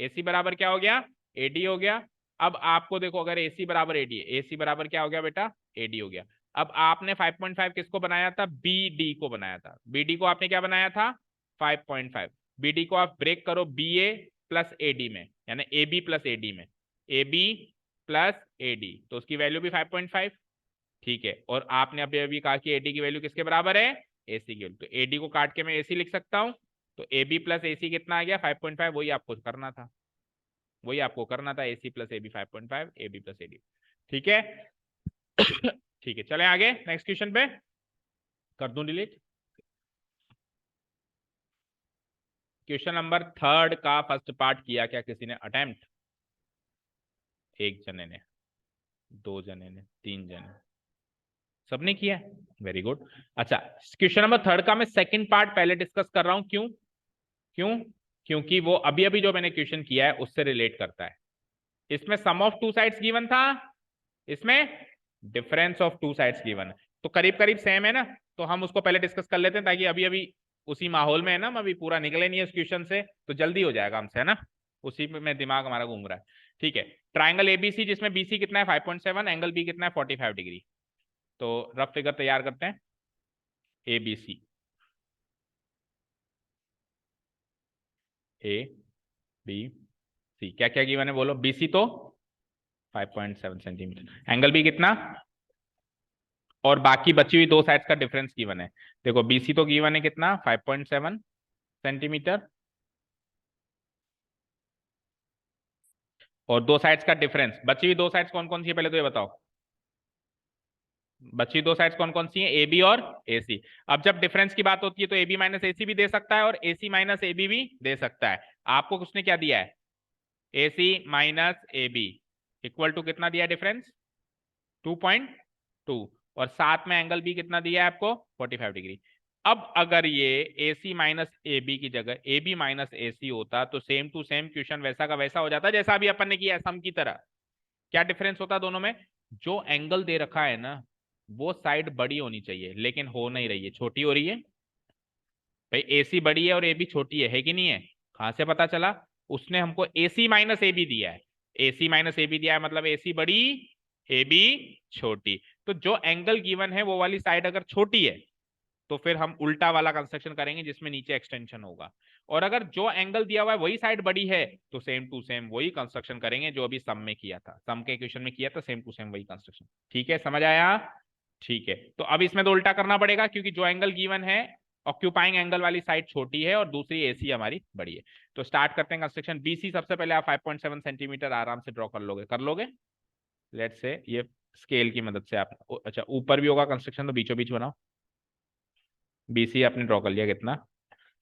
ए सी बराबर क्या हो गया? ए डी हो गया। अब आपको देखो अगर ए सी बराबर ए डी, ए सी बराबर क्या हो गया बेटा? ए डी हो गया। अब आपने 5.5 किसको बनाया था? बी डी को बनाया था। बी डी को आपने क्या बनाया था? 5.5। बी डी को आप ब्रेक करो b a plus a d में, यानी a b plus a d में, a b plus a d, तो उसकी वैल्यू भी 5.5। ठीक है, और आपने अभी अभी कहा कि एडी की वैल्यू किसके बराबर है? एसी की वैल्यू। तो एडी को काट के मैं एसी लिख सकता हूं। तो ए बी प्लस ए सी कितना आ गया? 5.5। वही आपको करना था, वही आपको करना था, a c plus a b 5.5, a b plus a d. ठीक है ठीक है चले आगे नेक्स्ट क्वेश्चन पे। कर दूं डिलीट? क्वेश्चन नंबर 3 का फर्स्ट पार्ट किया क्या किसी ने अटेम्प्ट? एक जने ने, 2 जने ने, 3 जने, सबने किया? Very good. अच्छा क्वेश्चन नंबर 3 का मैं सेकंड पार्ट पहले डिस्कस कर रहा हूं। क्यों? क्यों? क्योंकि वो अभी अभी जो मैंने क्वेश्चन किया है उससे रिलेट करता है। इसमें सम ऑफ टू साइड्स गिवन था, इसमें difference of to sides given है, तो करीब करीब सेम है ना। तो हम उसको पहले डिस्कस कर लेते हैं ताकि अभी अभी उसी माहौल में है ना, हम अभी पूरा निकले नहीं है इस क्वेश्चन से, तो जल्दी हो जाएगा हमसे, है ना। उसी में दिमाग हमारा घूम रहा है। ठीक है, ट्राइंगल एबीसी जिसमें बीसी कितना है? 5.7, एंगल बी कितना है? 45 डिग्री। तो रफ फिगर तैयार करते हैं। ए बी सी, ए बी सी क्या क्या गिवन है बोलो? बीसी तो 5.7 सेंटीमीटर, एंगल बी कितना, और बाकी बची हुई दो साइड्स का डिफरेंस गिवन है। देखो बीसी तो गिवन है कितना? 5.7 सेंटीमीटर, और दो साइड्स का डिफरेंस, बची हुई दो साइड्स कौन कौन सी है पहले तो ये बताओ? बची दो साइड्स कौन कौन सी हैं? ए बी और ए सी। अब जब डिफरेंस की बात होती है तो ए बी माइनस ए सी भी दे सकता है और ए सी माइनस ए बी भी दे सकता है। आपको उसने क्या दिया है? A c minus a b equal to कितना दिया है डिफरेंस? 2.2, और साथ में एंगल बी कितना दिया है आपको? 45 डिग्री। अब अगर ये ए सी माइनस ए बी की जगह ए बी माइनस ए सी होता तो सेम टू सेम क्वेश्चन वैसा का वैसा हो जाता जैसा अभी अपन ने किया सम की तरह। क्या डिफरेंस होता दोनों में? जो एंगल दे रखा है ना वो साइड बड़ी होनी चाहिए, लेकिन हो नहीं रही है, छोटी हो रही है। भाई ए सी बड़ी है और ए बी छोटी है कि नहीं है? कहां से पता चला? उसने हमको ए सी माइनस ए बी दिया है। A c minus a B दिया है मतलब ए सी बड़ी ए बी छोटी। तो जो एंगल गिवन है वो वाली साइड अगर छोटी है तो फिर हम उल्टा वाला कंस्ट्रक्शन करेंगे जिसमें नीचे एक्सटेंशन होगा, और अगर जो एंगल दिया हुआ है वही साइड बड़ी है तो सेम टू सेम वही कंस्ट्रक्शन करेंगे जो अभी सम में किया था, सम के इक्वेशन में किया था, सेम टू सेम वही कंस्ट्रक्शन। ठीक है समझ आया? ठीक है, तो अब इसमें तो उल्टा करना पड़ेगा क्योंकि जो एंगल गिवन है ऑक्यूपाइंग एंगल वाली साइड छोटी है और दूसरी एसी हमारी बड़ी है। तो स्टार्ट करते हैं कंस्ट्रक्शन। बीसी सबसे पहले आप 5.7 सेंटीमीटर आराम से ड्रॉ कर लोगे, कर लोगे? लेट्स से ये स्केल की मदद से आप, अच्छा ऊपर भी होगा कंस्ट्रक्शन तो बीचों बीच बनाओ। बीसी आपने ड्रॉ कर लिया, कितना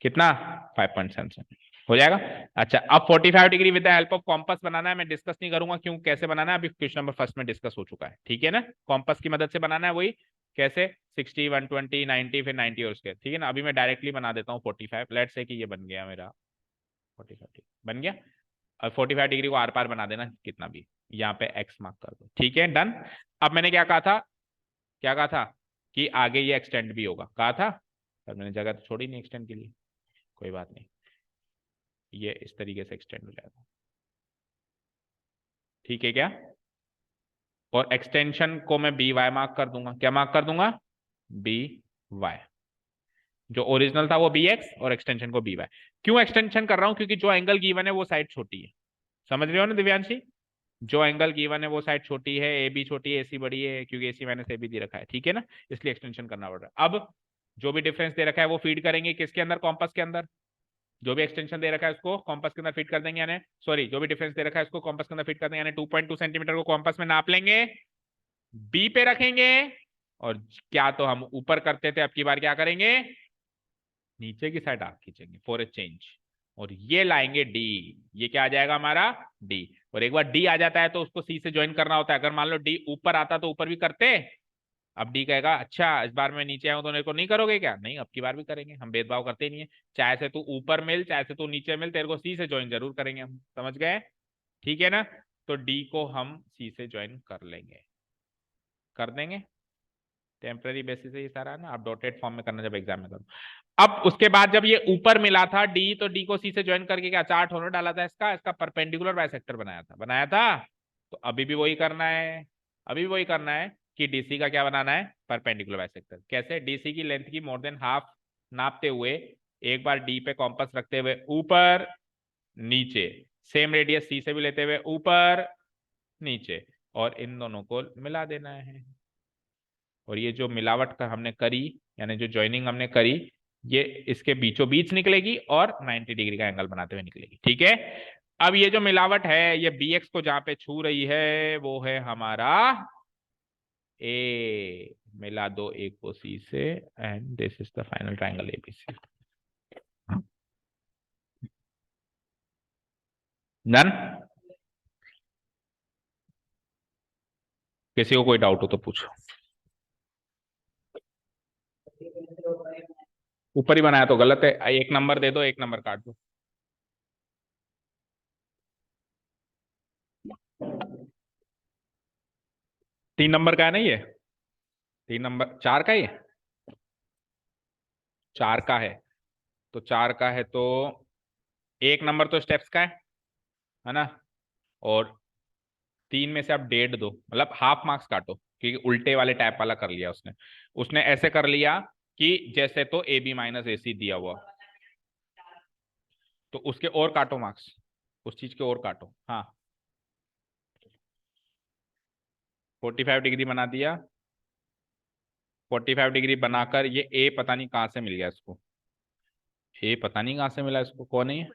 कितना? 5.7 हो जाएगा। अच्छा अब 45 degree with the help of compass बनाना है। मैं डिस्कस नहीं करूंगा क्यों कैसे बनाना है, अभी क्वेश्चन नंबर फर्स्ट में डिस्कस हो चुका है। ठीक है ना, कॉम्पस की मदद से बनाना है। वही कैसे? 60, 120, 90, फिर 90 और उसके, ठीक है ना। अभी मैं डायरेक्टली बना देता हूँ 45। लेट्स से कि ये बन गया मेरा 45 बन गया। और 45 डिग्री को आर पार बना देना कितना भी, यहाँ पे एक्स मार्क कर दो। ठीक है डन। अब मैंने क्या कहा था, क्या कहा था कि आगे ये एक्सटेंड भी होगा, कहा था, पर मैंने जगह तो छोड़ी नहीं एक्सटेंड के लिए। कोई बात नहीं, ये इस तरीके से एक्सटेंड हो जाएगा। ठीक है क्या? और एक्सटेंशन को मैं बी वाई मार्क कर दूंगा। क्या मार्क कर दूंगा? B Y. जो ओरिजिनल था वो बी एक्स और एक्सटेंशन को बी वाई। क्यों एक्सटेंशन कर रहा हूं? क्योंकि जो एंगल गिवन है वो साइड छोटी है। समझ रहे हो ना दिव्यांशी? जो एंगल गिवन है वो साइड छोटी है, ए बी छोटी है, ए सी बड़ी है, क्योंकि ए सी माइनस ए बी दे रखा है, ठीक है ना, इसलिए एक्सटेंशन करना पड़ रहा है। अब जो भी डिफरेंस दे रखा है वो फीड करेंगे किसके अंदर? कॉम्पस के अंदर। जो भी एक्सटेंशन दे रखा है उसको कॉम्पस के अंदर फिट कर देंगे, यानी सॉरी, जो भी डिफरेंस दे रखा है उसको कॉम्पस के अंदर फिट कर देंगे, यानी 2.2 सेंटीमीटर को कॉम्पस में नाप लेंगे, बी पे रखेंगे, और क्या तो हम ऊपर करते थे, अब की बार क्या करेंगे? नीचे की साइड आर्क खींचेंगे फॉर ए चेंज, और ये लाएंगे डी। ये क्या आ जाएगा हमारा? डी। और एक बार डी आ जाता है तो उसको सी से ज्वाइन करना होता है। अगर मान लो डी ऊपर आता तो ऊपर भी करते। अब डी कहेगा अच्छा इस बार मैं नीचे आऊं तो मेरे को नहीं करोगे क्या? नहीं, अब की बार भी करेंगे, हम भेदभाव करते नहीं है। चाहे से तू ऊपर मिल, चाहे से तू नीचे मिल, तेरे को सी से ज्वाइन जरूर करेंगे हम। समझ गए? ठीक है ना? तो डी को हम सी से ज्वाइन कर लेंगे, कर देंगे। टेम्पररी बेसिस है ये सारा ना, आप डॉटेड फॉर्म में करना जब एग्जाम में करो। अब उसके बाद जब ये ऊपर मिला था डी, तो डी को सी से ज्वाइन करके क्या चार्ट होने डाला था इसका, इसका परपेंडिकुलर बाइसेक्टर बनाया था, बनाया था। तो अभी भी वही करना है, अभी भी वही करना है कि डीसी का क्या बनाना है? Perpendicular bisector. कैसे? डीसी की लेंथ की मोर देन हाफ नापते हुए, एक बार डी पे कॉम्पस रखते हुए ऊपर नीचे, सेम रेडियस सी से भी लेते हुए ऊपर नीचे, और इन दोनों को मिला देना है। और ये जो मिलावट का हमने करी, यानी जो ज्वाइनिंग हमने करी, ये इसके बीचों बीच निकलेगी और 90 डिग्री का एंगल बनाते हुए निकलेगी, ठीक है। अब ये जो मिलावट है ये बी एक्स को जहां पे छू रही है वो है हमारा ए। मिला दो ए को सी से, and this is the final triangle ABC. Done? किसी को कोई डाउट हो तो पूछो। ऊपर ही बनाया तो गलत है, एक नंबर दे दो, एक नंबर काट दो। तीन नंबर का है ना ये? तीन नंबर, चार का ही है? चार का है। तो चार का है तो एक नंबर तो स्टेप्स का है ना, और तीन में से आप 1.5 दो, मतलब हाफ मार्क्स काटो, क्योंकि उल्टे वाले टाइप वाला कर लिया उसने। उसने ऐसे कर लिया कि जैसे तो ए बी माइनस ए सी दिया हुआ, तो उसके और काटो मार्क्स, उस चीज के और काटो। हाँ, 45 डिग्री बना दिया। 45 डिग्री बनाकर ये ए पता नहीं कहाँ से मिल गया इसको, ए पता नहीं कहाँ से मिला इसको, कौन है ये?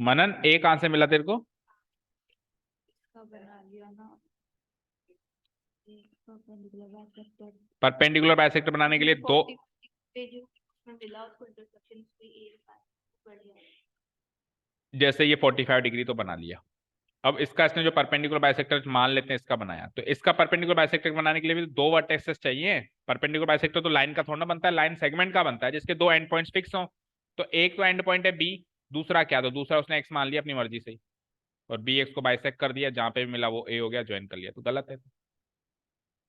मनन, ए कहाँ से मिला तेरे को? बना लिया ना, परपेंडिकुलर बाइसेक्टर बनाने के लिए दो, जैसे ये 45 डिग्री तो बना लिया। अब इसका इसने जो परपेंडिकुलर बाइसेक्टर मान लेते हैं इसका बनाया, तो इसका परपेंडिकुलर बाइसेक्टर बनाने के लिए भी दो वर्टेक्सेस चाहिए। परपेंडिकुलर बाइसेक्टर तो लाइन का थोड़ा ना बनता है, लाइन सेगमेंट का बनता है जिसके दो एंड पॉइंट्स फिक्स हो। तो एक तो एंड पॉइंट है बी, दूसरा क्या? तो दूसरा उसने एक्स मान लिया अपनी मर्जी से, और बी एक्स को बाइसेक्ट कर दिया, जहां पे भी मिला वो ए हो गया, ज्वाइन कर लिया, तो गलत है।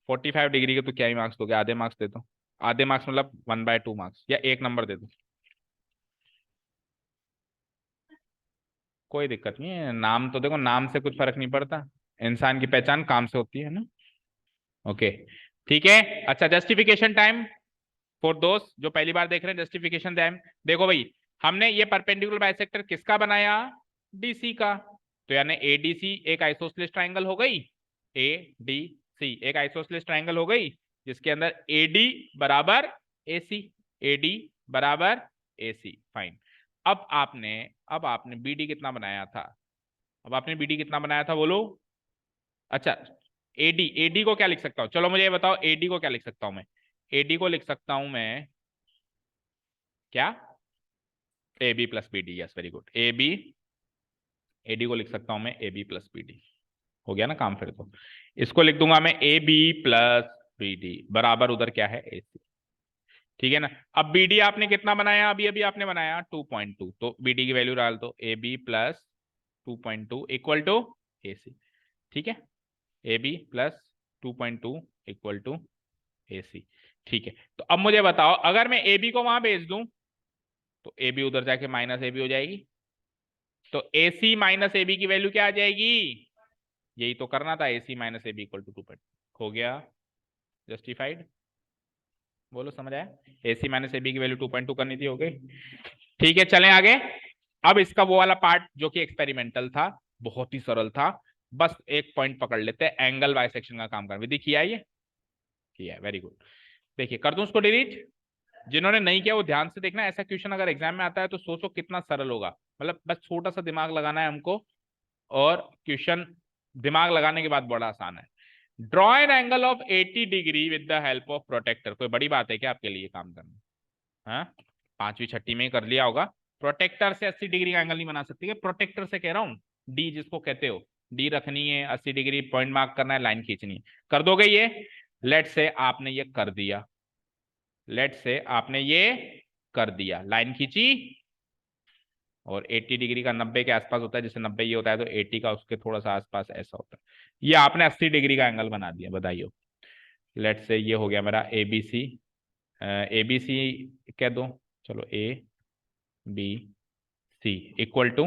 45 डिग्री के तो क्या ही मार्क्स दोगे? आधे मार्क्स दे दो। आधे मार्क्स मतलब 1/2 मार्क्स, या एक नंबर दे दो, कोई दिक्कत नहीं है। नाम तो देखो, नाम से कुछ फर्क नहीं पड़ता, इंसान की पहचान काम से होती है ना। ओके, ठीक है। अच्छा, जस्टिफिकेशन टाइम फॉर दोस्त जो पहली बार देख रहे हैं, जस्टिफिकेशन टाइम। देखो भाई, हमने ये परपेंडिकुलर बाइसेक्टर किसका बनाया? डीसी का। तो यानी एडीसी एक आइसोसेलेस ट्रायंगल हो गई, एडीसी एक आइसोसेलेस ट्रायंगल हो गई, जिसके अंदर एडी बराबर एसी, एडी बराबर एसी, फाइन। अब आपने बीडी कितना बनाया था? अब आपने बीडी कितना बनाया था बोलो? अच्छा, एडी, एडी को क्या लिख सकता हूं? चलो मुझे ये बताओ, एडी को क्या लिख सकता हूं मैं? एडी को लिख सकता हूं मैं क्या? A b plus b d, yes very good, a b, AD को लिख सकता हूं मैं a b plus b d. हो गया ना काम फिर तो। इसको लिख दूंगा मैं a b plus b d बराबर उधर क्या है? ए सी, ठीक है ना। अब बी डी आपने कितना बनाया? अभी अभी आपने बनाया 2.2, तो बी डी की वैल्यू डाल दो, a b plus 2.2 equal to a c, ठीक है। A b plus 2.2 equal to a c, ठीक है। तो अब मुझे बताओ, अगर मैं ए बी को वहां भेज दूं तो ए बी उधर जाके माइनस ए बी हो जाएगी, तो a c minus a b की वैल्यू क्या आ जाएगी? यही तो करना था, a c minus a b equal to 2. हो गया, जस्टिफाइड। बोलो समझ आया? AC माइनस AB की वैल्यू 2.2 करनी थी, हो गई। ठीक है, चलें आगे। अब इसका वो वाला पार्ट जो कि एक्सपेरिमेंटल था, बहुत ही सरल था, बस एक पॉइंट पकड़ लेते हैं, एंगल बाइसेक्शन का काम कर। विधि किया है ये? किया है, वेरी गुड। देखिए कर दूं उसको डिलीट? जिन्होंने नहीं किया वो ध्यान से देखना, ऐसा क्वेश्चन अगर एग्जाम में आता है तो सोचो कितना सरल होगा। मतलब बस छोटा सा दिमाग लगाना है हमको, और क्वेश्चन दिमाग लगाने के बाद बड़ा आसान है। Draw an angle of 80 degree with the help of protractor. कोई बड़ी बात है क्या आपके लिए काम करना? हाँ, पांचवी छठी में ही कर लिया होगा। प्रोटेक्टर से 80 डिग्री का एंगल नहीं बना सकती है, प्रोटेक्टर से कह रहा हूं, डी जिसको कहते हो, डी रखनी है, 80 डिग्री पॉइंट मार्क करना है, लाइन खींचनी है। कर दोगे ये? लेट से आपने ये कर दिया, लेट से आपने ये कर दिया, लाइन खींची, और 80 डिग्री का 90 के आसपास होता है, जैसे 90 ये होता है तो 80 का उसके थोड़ा सा आसपास ऐसा होता है। ये आपने 80 डिग्री का एंगल बना दिया, बताइए। लेट से ये हो गया मेरा ABC, ABC कह दो, चलो ABC इक्वल टू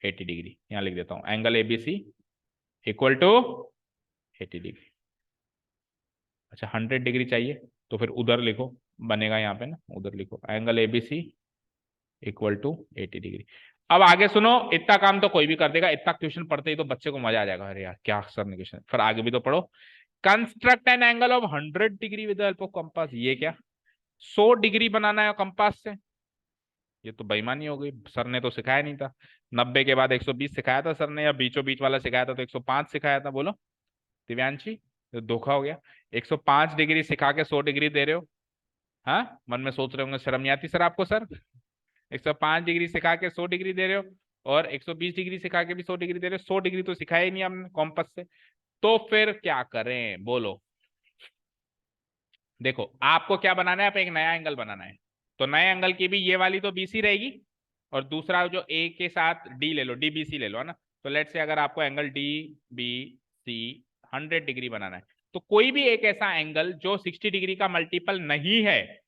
80 डिग्री, यहाँ लिख देता हूँ, angle ABC equal to 80 degree. अच्छा 100 डिग्री चाहिए तो फिर उधर लिखो, बनेगा यहाँ पे ना, उधर लिखो angle ABC equal to 80 degree. अब आगे सुनो, इतना काम तो कोई भी कर देगा, इतना क्वेश्चन पढ़ते ही तो बच्चे को मजा आ जाएगा, अरे यार क्या सर ने क्वेश्चन, फिर आगे भी तो पढ़ो। Construct N angle of 100 degree with help of compass. ये क्या, 100 डिग्री बनाना है कंपास से? ये तो बेईमानी हो गई, सर ने तो सिखाया नहीं था। 90 के बाद 120 सिखाया था सर ने, या बीचों बीच वाला सिखाया था तो 105 सिखाया था, बोलो दिव्यांशी, तो धोखा हो गया। 105 डिग्री सिखा के 100 डिग्री दे रहे हो। हाँ, मन में सोच रहे होंगे शर्म नहीं आती सर आपको? सर 105 डिग्री सिखा के 100 डिग्री दे रहे हो, और 120 डिग्री सिखा के भी 100 डिग्री दे रहे हो, 100 डिग्री तो सिखाया ही नहीं हमने कॉम्पस से, तो फिर क्या करें बोलो? देखो आपको क्या बनाना है, आप एक नया एंगल बनाना है, तो नए एंगल की भी ये वाली तो BC रहेगी, और दूसरा जो A के साथ D ले लो, DBC ले लो, है ना। तो लेट से अगर आपको एंगल DBC 100 डिग्री बनाना है, तो कोई भी एक ऐसा एंगल जो 60 डिग्री का मल्टीपल नहीं है,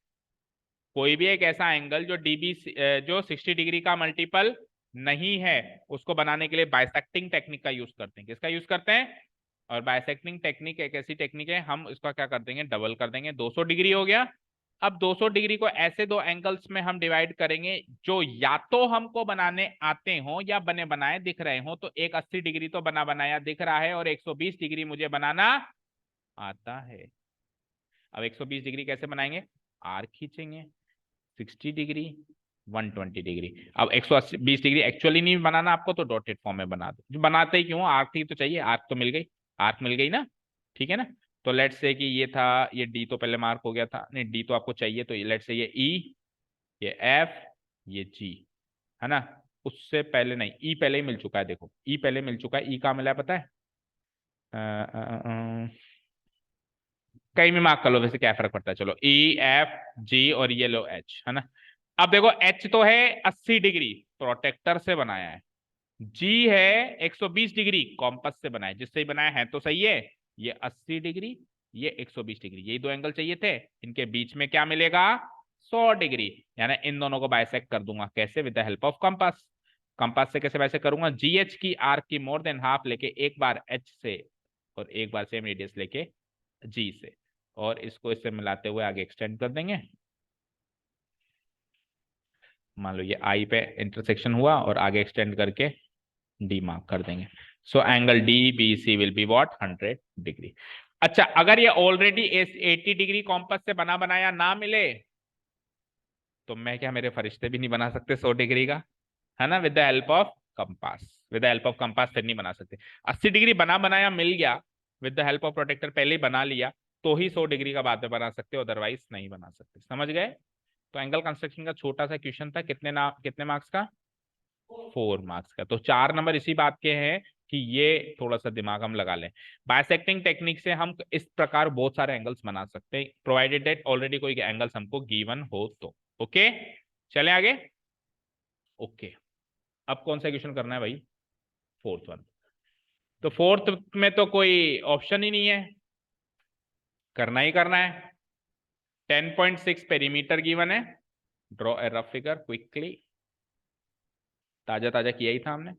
कोई भी एक ऐसा एंगल जो DBC जो 60 डिग्री का मल्टीपल नहीं है, उसको बनाने के लिए बाइसेक्टिंग टेक्निक का यूज करते हैं। किसका यूज करते हैं? और बाइसेक्टिंग टेक्निक एक ऐसी टेक्निक है, हम इसका क्या कर देंगे, डबल कर देंगे, 200 डिग्री हो गया। अब 200 डिग्री को ऐसे दो एंगल्स में हम डिवाइड करेंगे जो या तो हमको बनाने आते हो या बने बनाए दिख रहे हो। तो एक 80 डिग्री तो बना बनाया दिख रहा है, और 120 डिग्री मुझे बनाना आता है। अब 120 डिग्री कैसे बनाएंगे, आर्क खींचेंगे, 60 डिग्री 120 डिग्री। अब 120 डिग्री एक्चुअली नहीं बनाना आपको, तो डॉटेड फॉर्म में बना दो, जो बनाते ही क्यों, आर्क ही तो चाहिए, आर्क तो मिल गई, आर्क मिल गई ना, ठीक है ना। तो लेट से कि ये था, ये डी तो पहले मार्क हो गया था, नहीं डी तो आपको चाहिए, तो लेट से ये ई, ये एफ, ये जी, है ना। उससे पहले नहीं, ई पहले ही मिल चुका है, देखो ई पहले मिल चुका है। ई कहाँ मिला है पता है? कहीं भी मार्क कर लो, वैसे क्या फर्क पड़ता है, चलो E F G और ये लो H, है ना। अब देखो H तो है 80 डिग्री, प्रोटेक्टर से बनाया है। G है 120 डिग्री, कॉम्पस से बनाया है, जिससे ही बनाया है तो सही है। ये 80 डिग्री, ये 120 डिग्री, यही दो एंगल चाहिए थे, इनके बीच में क्या मिलेगा, 100 डिग्री। यानी इन दोनों को बाइसेक्ट कर दूंगा, कैसे, with the help of compass. Compass से कैसे बाइसेक्ट करूंगा, GH की आर्क की मोर देन हाफ लेके एक बार H से, और एक बार सेम रेडियस लेके G से, और इसको इससे मिलाते हुए आगे एक्सटेंड कर देंगे। मान लो ये आई पे इंटरसेक्शन हुआ, और आगे एक्सटेंड करके डी मार्क कर देंगे। So angle DBC will be what, 100 degree. अच्छा अगर ये ऑलरेडी 80 डिग्री कॉम्पस से बना बनाया ना मिले, तो मैं क्या, मेरे फरिश्ते भी नहीं बना सकते 100 डिग्री का, है ना, with the help of compass. With the help of compass फिर नहीं बना सकते। 80 डिग्री बना बनाया मिल गया, with the help of protractor पहले ही बना लिया, तो ही 100 डिग्री का बाद में बना सकते हो, अदरवाइज नहीं बना सकते। समझ गए? तो एंगल कंस्ट्रक्शन का छोटा सा क्वेश्चन था, कितने मार्क्स का, 4 मार्क्स का। तो 4 नंबर इसी बात के हैं कि ये थोड़ा सा दिमाग हम लगा लें। बाइसेक्टिंग टेक्निक से हम इस प्रकार बहुत सारे एंगल्स बना सकते हैं, प्रोवाइडेड दैट ऑलरेडी कोई एंगल्स हमको गिवन हो तो। ओके, चले आगे। ओके, अब कौन सा क्वेश्चन करना है भाई, फोर्थ वन। तो फोर्थ में तो कोई ऑप्शन ही नहीं है, करना ही करना है। 10.6 पेरीमीटर गिवन है, draw a rough figure quickly. ताजा ताजा किया ही था हमने।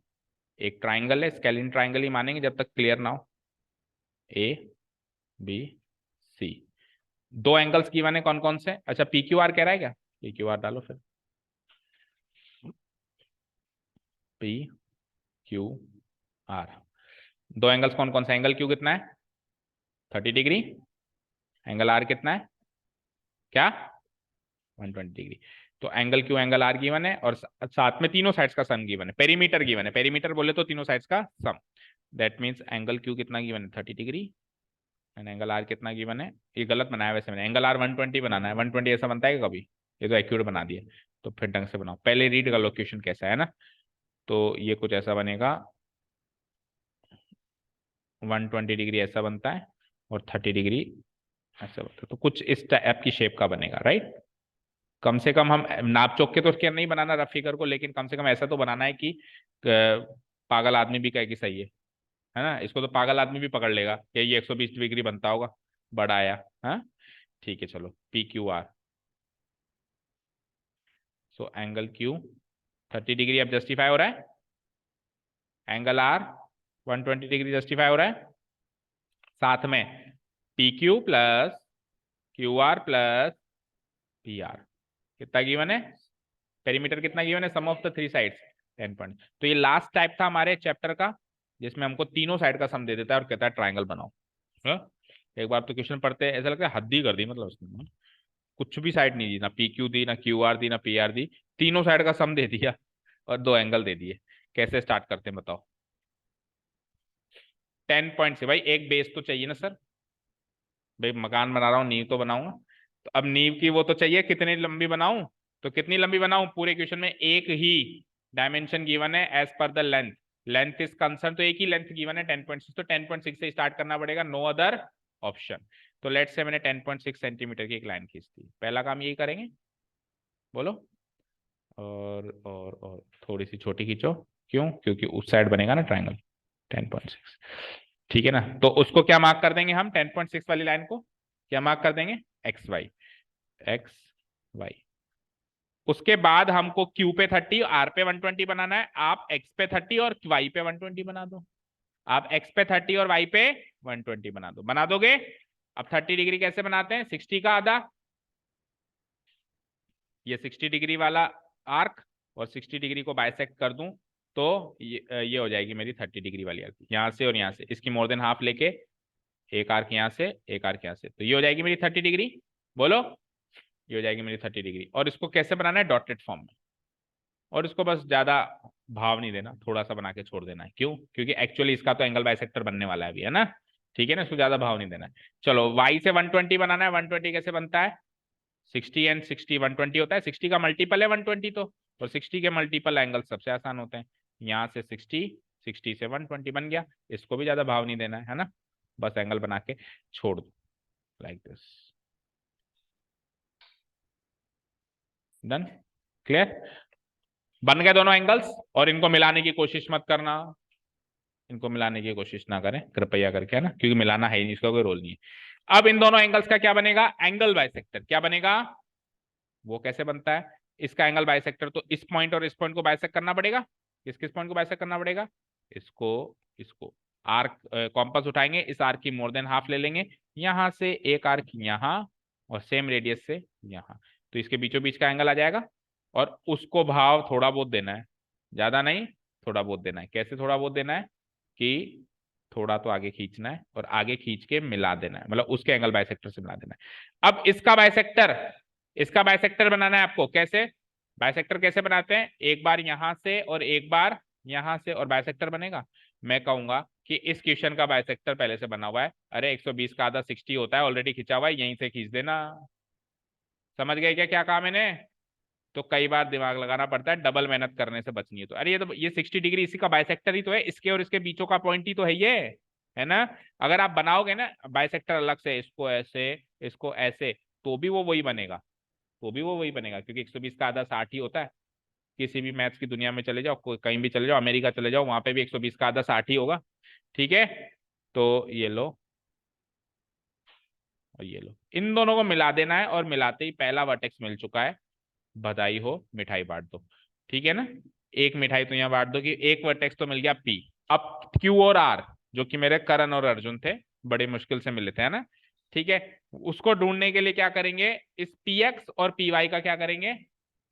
एक ट्राइंगल है, स्केलिन ट्राइंगल ही मानेंगे जब तक क्लियर ना हो, A B C। दो एंगल्स गिवन है, कौन कौन से? अच्छा पी क्यू आर कह रहा है क्या? पी क्यू आर डालो फिर, पी क्यू आर। दो एंगल्स कौन कौन से? एंगल क्यू कितना है? 30 डिग्री। एंगल आर कितना है? क्या? 120 डिग्री। तो angle q angle r given है, और साथ में तीनों साइड्स का सम गिवन है, पेरीमीटर गिवन है, पेरीमीटर बोले तो तीनों साइड्स का sum. That means angle q कितना गिवन है? 30 डिग्री। एंड एंगल आर कितना गिवन है? ये गलत बनाया वैसे मैंने, एंगल आर 120 बनाना है। 120 ऐसा बनता है क्या कभी? ये तो एक्यूरेट बना दिया। तो फिर ढंग से बनाओ, पहले रीड का लोकेशन कैसा है ना। तो ये कुछ ऐसा बनेगा, 120 डिग्री ऐसा बनता है, और 30 डिग्री ऐसा बनता है। तो कुछ इस टाइप की शेप का बनेगा, राइट। कम से कम हम नाप चौक के तो उसके नहीं बनाना रफ फिगर को, लेकिन कम से कम ऐसा तो बनाना है कि पागल आदमी भी कहे कि सही है ना। इसको तो पागल आदमी भी पकड़ लेगा कि ये 120 डिग्री बनता होगा, बड़ा आया। हाँ ठीक है, चलो P Q R. So angle Q 30 degree अब जस्टिफाई हो रहा है, एंगल आर 120 डिग्री जस्टिफाई हो रहा है, साथ में p q plus q r plus p r. कितना गिवन है? पेरीमीटर कितना गिवन है? Sum of the three sides 10 point. तो ये लास्ट टाइप था हमारे चैप्टर का, जिसमें हमको तीनों साइड का सम दे देता है और कहता है ट्रायंगल बनाओ। हाँ? एक बार तो क्वेश्चन पढ़ते हैं ऐसा लगता है हद ही कर दी, मतलब उसने कुछ भी साइड नहीं दी, ना पी क्यू दी, ना क्यू आर दी, ना पी आर दी, तीनों साइड का सम दे दिया और दो एंगल दे दिए। कैसे स्टार्ट करते हैं बताओ? 10 पॉइंट से भाई एक बेस तो चाहिए ना सर। भाई मकान बना रहा हूँ, नींव तो बनाऊंगा, तो अब नींव की वो तो चाहिए, कितनी लंबी बनाऊं? तो कितनी लंबी बनाऊं? पूरे क्वेश्चन में एक ही डायमेंशन गिवन है as per the length, length is concern, तो एक ही लेंथ गिवन है 10.6, तो 10.6 से स्टार्ट करना पड़ेगा, नो अदर ऑप्शन। तो लेट्स से मैंने 10.6 सेंटीमीटर की एक लाइन खींच दी, पहला काम यही करेंगे, बोलो। और थोड़ी सी छोटी खींचो, क्यों? क्योंकि उस साइड बनेगा ना ट्राइंगल। 10.6 ठीक है ना। तो उसको क्या मार्क कर देंगे हम? 10.6 वाली लाइन को क्या मार्क कर देंगे? X y, x y. उसके बाद हमको क्यू पे 30, आर पे 120 बनाना है। आप एक्स पे 30 और वाई पे 120 बना दो। आप एक्स पे 30 और वाई पे 120 बना दो, बना दोगे? अब 30 डिग्री कैसे बनाते हैं? 60 का आधा, ये 60 डिग्री वाला आर्क, और 60 डिग्री को बाइसेक्ट कर दूं तो ये हो जाएगी मेरी 30 डिग्री वाली आर्क, यहाँ से और यहाँ से, इसकी मोर देन हाफ लेके एक आर्क यहाँ से, एक आर्क यहाँ से, तो ये हो जाएगी मेरी 30 डिग्री। बोलो, ये हो जाएगी मेरी 30 डिग्री। और इसको कैसे बनाना है? डॉटेड फॉर्म में। और इसको बस ज्यादा भाव नहीं देना, थोड़ा सा बना के छोड़ देना है। क्यों? क्योंकि एक्चुअली इसका तो एंगल बाइसेक्टर बनने वाला है अभी, है ना। ठीक है ना, इसको ज्यादा भाव नहीं देना है। चलो वाई से 120 बनाना है। 120 कैसे बनता है? 60 एंड 60 120 होता है, 60 का मल्टीपल है 120 तो, और 60 के मल्टीपल एंगल सबसे आसान होते हैं। यहाँ से 60, 60 से 120 बन गया। इसको भी ज्यादा भाव नहीं देना है ना, बस एंगल बना के छोड़ दो, लाइक दिस। डन? क्लियर? बन गए दोनों एंगल्स, और इनको मिलाने की कोशिश मत करना, इनको मिलाने की कोशिश ना करें कृपया करके, है ना, क्योंकि मिलाना है ही नहीं, इसका कोई रोल नहीं है। अब इन दोनों एंगल्स का क्या बनेगा? Angle bisector. क्या बनेगा? वो कैसे बनता है इसका एंगल बाइसेक्टर? तो इस पॉइंट और इस पॉइंट को बाइसेक्ट करना पड़ेगा। किस किस पॉइंट को बाइसेक्ट करना पड़ेगा? इसको, इसको। आर्क कॉम्पास उठाएंगे, इस आर्क की मोर देन हाफ ले लेंगे, यहां से एक आर्क यहाँ, और सेम रेडियस से यहाँ, तो इसके बीचों बीच का एंगल आ जाएगा। और उसको भाव थोड़ा बहुत देना है, ज्यादा नहीं, थोड़ा बहुत देना है। कैसे थोड़ा बहुत देना है? कि थोड़ा तो आगे खींचना है और आगे खींच के मिला देना है, मतलब उसके एंगल बाइसेक्टर से मिला देना है। अब इसका बाइसेक्टर, इसका बाइसेक्टर बनाना है आपको। कैसे बाइसेक्टर कैसे बनाते हैं? एक बार यहां से और एक बार यहां से, और बाइसेक्टर बनेगा। मैं कहूंगा कि इस क्वेश्चन का बाइसेक्टर पहले से बना हुआ है। अरे 120 का आधा 60 होता है, ऑलरेडी खिंचा हुआ है, यहीं से खींच देना। समझ गए क्या क्या काम इन्हें? तो कई बार दिमाग लगाना पड़ता है, डबल मेहनत करने से बचनी है। तो अरे ये 60 डिग्री इसी का बाइसेक्टर ही तो है, इसके और इसके बीचों का पॉइंट ही तो है ये, है ना। अगर आप बनाओगे ना बाइसेक्टर अलग से, इसको ऐसे, इसको ऐसे, तो भी वो वही बनेगा, तो भी वो वही बनेगा, क्योंकि 120 का आधा 60 ही होता है। किसी भी मैथ्स की दुनिया में चले जाओ, कहीं भी चले जाओ, अमेरिका चले जाओ, वहां पे भी 120 का आधा 60 ही होगा। ठीक है, तो ये लो और ये लो, इन दोनों को मिला देना है, और मिलाते ही पहला वर्टेक्स मिल चुका है। बधाई हो, मिठाई बांट दो। ठीक है ना, एक मिठाई तो यहाँ बांट दो कि एक वर्टेक्स तो मिल गया पी। अब क्यू और आर, जो कि मेरे करण और अर्जुन थे, बड़े मुश्किल से मिले थे, है ना। ठीक है, उसको ढूंढने के लिए क्या करेंगे, इस पी एक्स और पी वाई का क्या करेंगे,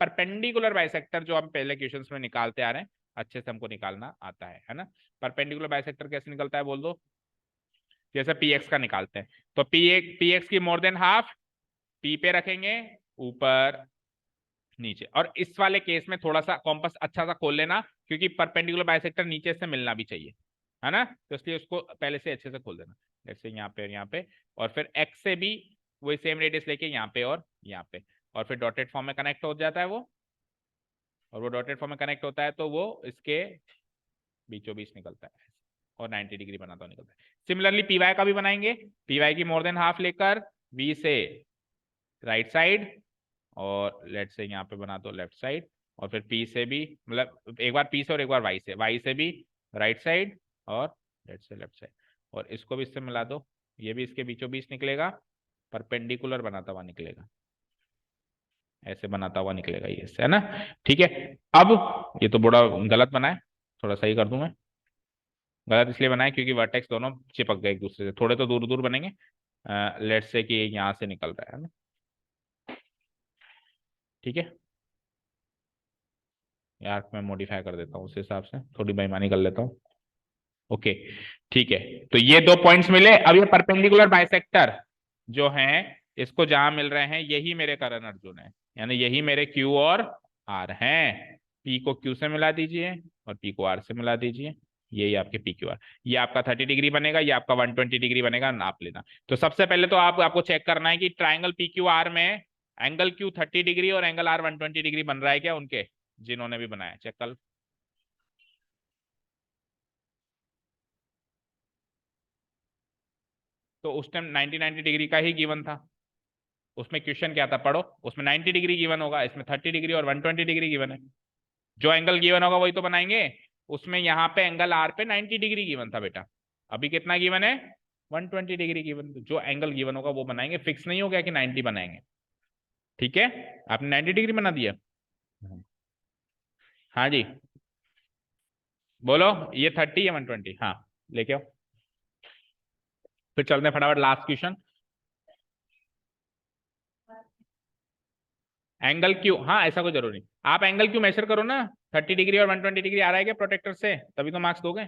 परपेंडिकुलर बाइसेक्टर जो हम पहले क्वेश्चंस में निकालते आ रहे हैं, अच्छे से हमको निकालना आता है ना। परपेंडिकुलर बाइसेक्टर कैसे निकलता है बोल दो, जैसे पी एक्स का निकालते हैं, तो पी एक्स की मोर देन हाफ पी पे रखेंगे, ऊपर नीचे। और इस वाले केस में थोड़ा सा कॉम्पस अच्छा सा खोल लेना, क्योंकि परपेंडिकुलर बाइसेक्टर नीचे से मिलना भी चाहिए, है ना, तो इसलिए उसको पहले से अच्छे से खोल देना, जैसे यहाँ पे और यहाँ पे, और फिर एक्स से भी वही सेम रेडियस लेके यहाँ पे और यहाँ पे, और फिर डॉटेड फॉर्म में कनेक्ट हो जाता है वो, और वो डॉटेड फॉर्म में कनेक्ट होता है तो वो इसके बीचों बीच निकलता है और 90 डिग्री बनाता हुआ निकलता है। सिमिलरली पीवाई का भी बनाएंगे, पीवाई की मोर देन हाफ लेकर वी से राइट साइड, और लेट से यहाँ पे बना दो लेफ्ट साइड, और फिर पी से भी, मतलब एक बार पी से और एक बार वाई से भी राइट साइड और लेट से लेफ्ट साइड, और इसको भी इससे मिला दो, ये भी इसके बीचों बीच निकलेगा, परपेंडिकुलर बनाता हुआ निकलेगा, ऐसे बनाता हुआ निकलेगा ये, है ना। ठीक है, अब ये तो बड़ा गलत बना है, थोड़ा सही कर दूं मैं, गलत इसलिए बनाया क्योंकि वर्टेक्स दोनों चिपक गए एक दूसरे से, थोड़े तो दूर दूर बनेंगे, लेट से कि यहाँ से निकल रहा है ना। ठीक है यार, मैं मॉडिफाई कर देता हूँ उस हिसाब से, थोड़ी बेईमानी कर लेता हूँ। ओके ठीक है, तो ये दो पॉइंट्स मिले। अब ये परपेंडिकुलर बाइसेक्टर जो हैं, इसको जहां मिल रहे हैं यही मेरे करण अर्जुन है, यानी यही मेरे क्यू और आर हैं। पी को क्यू से मिला दीजिए और पी को आर से मिला दीजिए, यही आपके पी क्यू आर, ये आपका 30 डिग्री बनेगा, ये आपका 120 डिग्री बनेगा, नाप लेना। तो सबसे पहले तो आपको चेक करना है कि ट्राइंगल पी क्यू आर में एंगल क्यू 30 डिग्री और एंगल आर 120 डिग्री बन रहा है क्या उनके, जिन्होंने भी बनाया, चेक कर। तो उस टाइम 90 डिग्री का ही गिवन था, उसमें क्वेश्चन क्या था पढ़ो, उसमें 90 डिग्री गिवन होगा, इसमें 30 डिग्री और 120 डिग्री गिवन है, जो एंगल गिवन होगा वही तो बनाएंगे। उसमें यहाँ पे एंगल आर पे 90 डिग्री गिवन था बेटा, अभी कितना गिवन है, 120 डिग्री गिवन, जो एंगल गिवन होगा वो बनाएंगे, फिक्स नहीं हो गया कि 90 बनाएंगे। ठीक है, आपने 90 डिग्री बना दिया। हाँ जी, बोलो, ये 30 या 120, हाँ लेके आओ, फिर चलते हैं फटाफट लास्ट क्वेश्चन। एंगल क्यू, हाँ ऐसा कोई जरूरी नहीं, आप एंगल क्यू मेजर करो ना, 30 डिग्री और 120 डिग्री आ रहा है क्या प्रोटेक्टर से, तभी तो मार्क्स दोगे।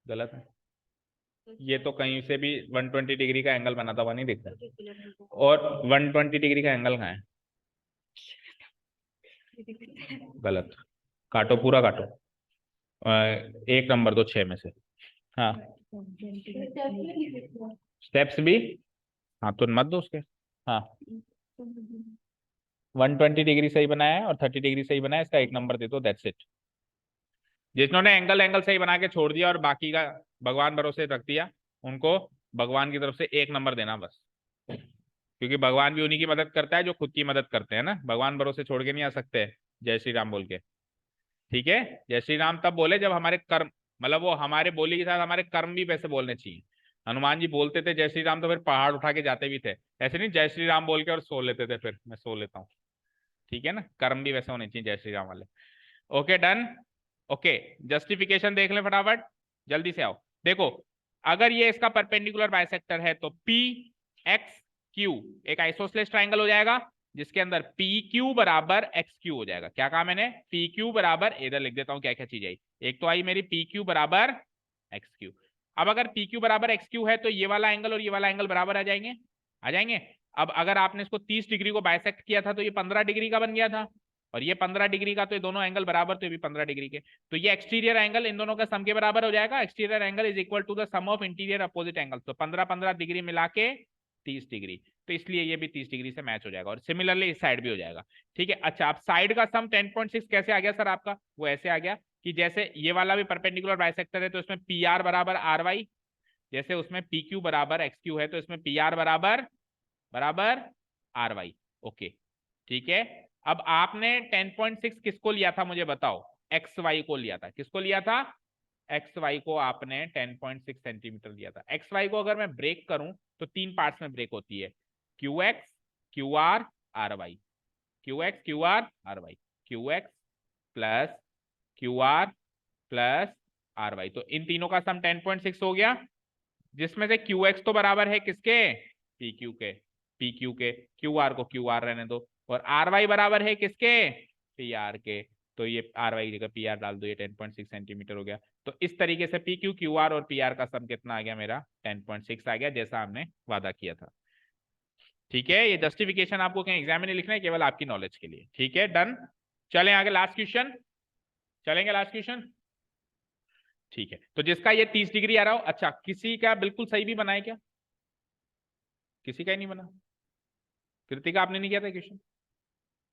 गलत है, ये तो कहीं से भी 120 डिग्री का एंगल बनाता हुआ नहीं दिखता, और 120 डिग्री का एंगल कहाँ है, गलत, काटो पूरा काटो, एक नंबर दो 6 में से, हाँ स्टेप्स भी, हाँ तो मत दो उसके, हाँ 120 डिग्री सही बनाया है और 30 डिग्री सही बनाया है, इसका एक नंबर दे दो, दैट्स इट। जिन्होंने एंगल एंगल सही बना के छोड़ दिया और बाकी का भगवान भरोसे रख दिया, उनको भगवान की तरफ से एक नंबर देना बस, क्योंकि भगवान भी उन्हीं की मदद करता है जो खुद की मदद करते हैं ना, भगवान भरोसे छोड़ के नहीं आ सकते जय श्री राम बोल के। ठीक है, जय श्री राम तब बोले जब हमारे कर्म, मतलब वो हमारे बोली के साथ हमारे कर्म भी वैसे बोलने चाहिए। हनुमान जी बोलते थे जय श्री राम तो फिर पहाड़ उठा के जाते भी थे, ऐसे नहीं जय श्री राम बोल के और सो लेते थे, फिर मैं सो लेता हूँ। ठीक है ना, कर्म भी वैसे होने चाहिए जय श्री राम वाले। ओके डन, ओके जस्टिफिकेशन देख लें फटाफट, जल्दी से आओ। देखो, अगर ये इसका परपेंडिकुलर बाइसेक्टर है तो पी एक्स क्यू एक आइसोसेलेस ट्राइंगल हो जाएगा, जिसके अंदर पी क्यू बराबर एक्स क्यू हो जाएगा। क्या कहा मैंने, पी क्यू बराबर, इधर लिख देता हूं क्या क्या चीज आई, एक तो आई मेरी पी क्यू बराबर एक्स क्यू। अब अगर पी क्यू बराबर एक्स क्यू है तो ये वाला एंगल और ये वाला एंगल बराबर आ जाएंगे, आ जाएंगे। अब अगर आपने इसको 30 डिग्री को बाइसेक्ट किया था तो ये 15 डिग्री का बन गया था, और ये 15 डिग्री का, तो ये दोनों एंगल बराबर, तो ये भी 15 डिग्री के, तो ये एक्सटीरियर एंगल इन दोनों का सम के बराबर हो जाएगा। Exterior angle is equal to the sum of interior opposite angle, तो 15-15 डिग्री मिला के 30 डिग्री, तो इसलिए ये भी 30 डिग्री से मैच हो जाएगा, और सिमिलरली इस साइड भी हो जाएगा। ठीक है, अच्छा अब साइड का सम 10.6 कैसे आ गया सर आपका, वो ऐसे आ गया कि जैसे ये वाला भी परपेंडिकुलर बाइसेक्टर है तो इसमें पी आर बराबर आर वाई, जैसे उसमें पी क्यू बराबर एक्स क्यू है तो इसमें पी आर बराबर बराबर आर वाई। ओके ठीक है, अब आपने 10.6 किसको लिया था मुझे बताओ, एक्स वाई को लिया था, किसको लिया था, एक्स वाई को आपने 10.6 सेंटीमीटर लिया था। एक्स वाई को अगर मैं ब्रेक करूं तो 3 पार्ट्स में ब्रेक होती है, q x q r r y, q x q r r y, q x plus q r plus r y, तो इन तीनों का सम 10.6 हो गया। जिसमें से क्यू एक्स तो बराबर है किसके, पी क्यू के, पी क्यू के, क्यू आर को क्यू आर रहने दो, और आर वाई बराबर है किसके, पी आर के। तो ये आर वाई की जगह पी आर डाल दो, ये 10.6 सेंटीमीटर हो गया। तो इस तरीके से पी क्यू, क्यू आर और पी आर का सम कितना आ गया मेरा, 10.6 आ गया, जैसा हमने वादा किया था। ठीक है, ये जस्टिफिकेशन आपको कहीं एग्जाम में नहीं लिखना है, केवल आपकी नॉलेज के लिए। ठीक है, डन। चलें आगे, लास्ट क्वेश्चन, चलेंगे लास्ट क्वेश्चन। ठीक है, तो जिसका ये 30 डिग्री आ रहा हो, अच्छा किसी का बिल्कुल सही भी बनाए क्या, किसी का ही नहीं बना, कृतिका आपने नहीं किया था क्वेश्चन,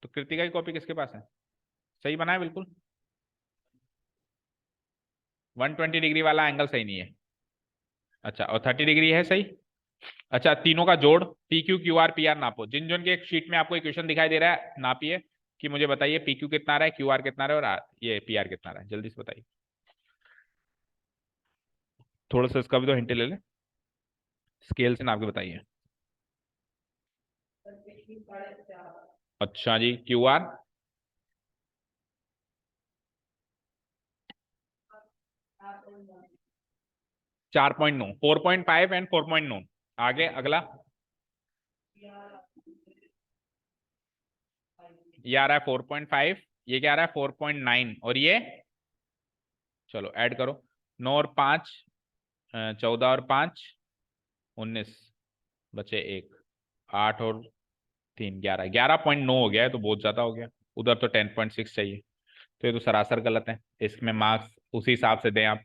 तो कृतिका की कॉपी किसके पास है, सही बनाए बिल्कुल, 120 डिग्री वाला एंगल सही नहीं है, अच्छा, और 30 डिग्री है सही। अच्छा, तीनों का जोड़ p q, q r, p r नापो। जिन जिन के एक शीट में आपको क्वेश्चन दिखाई दे रहा है, नापिए कि मुझे बताइए पी क्यू कितना आ रहा है, क्यू आर कितना आ रहा है, और ये पी आर कितना आ रहा है, जल्दी से बताइए। थोड़ा सा इसका भी तो हिंट ले ले, स्केल से नाप के बताइए। अच्छा जी, क्यू आर 4.9, 4.5 एंड 4.9। आगे अगला, ये आ रहा है 4.5, ये क्या आ रहा है 4.9, और ये चलो ऐड करो, 9 और 5, 14 और 5, 19, बचे एक, 8 और 3, 11, 11.9 हो गया है, तो बहुत ज्यादा हो गया, उधर तो 10.6 चाहिए, तो ये तो सरासर गलत है, इसमें मार्क्स उसी हिसाब से दें आप।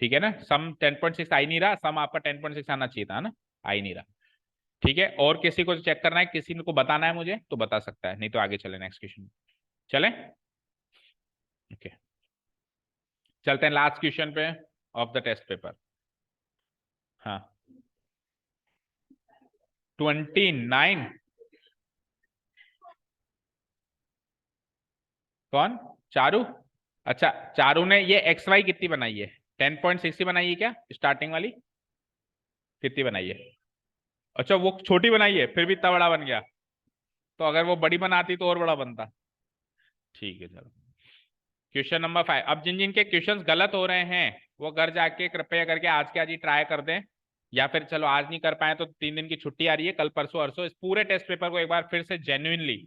ठीक है ना, सम 10.6 आ ही नहीं रहा, सम आपका 10.6 आना चाहिए था ना, आ ही नहीं रहा। ठीक है, और किसी को चेक करना है, किसी को बताना है मुझे तो बता सकता है, नहीं तो आगे चले नेक्स्ट क्वेश्चन, चले। ओके, चलते हैं लास्ट क्वेश्चन पे ऑफ द टेस्ट पेपर। हाँ, 29, कौन, चारू, अच्छा चारू ने ये एक्स वाई कितनी बनाई है, 10.6 ही बनाई है क्या, स्टार्टिंग वाली कितनी बनाई है, अच्छा वो छोटी बनाई है, फिर भी इतना बड़ा बन गया, तो अगर वो बड़ी बनाती तो और बड़ा बनता। ठीक है, चलो क्वेश्चन नंबर 5। अब जिन जिन के क्वेश्चंस गलत हो रहे हैं वो घर जाके कृपया करके आज के आज ही ट्राई कर दें, या फिर चलो आज नहीं कर पाए तो 3 दिन की छुट्टी आ रही है, कल परसों अरसों इस पूरे टेस्ट पेपर को एक बार फिर से जेन्युइनली,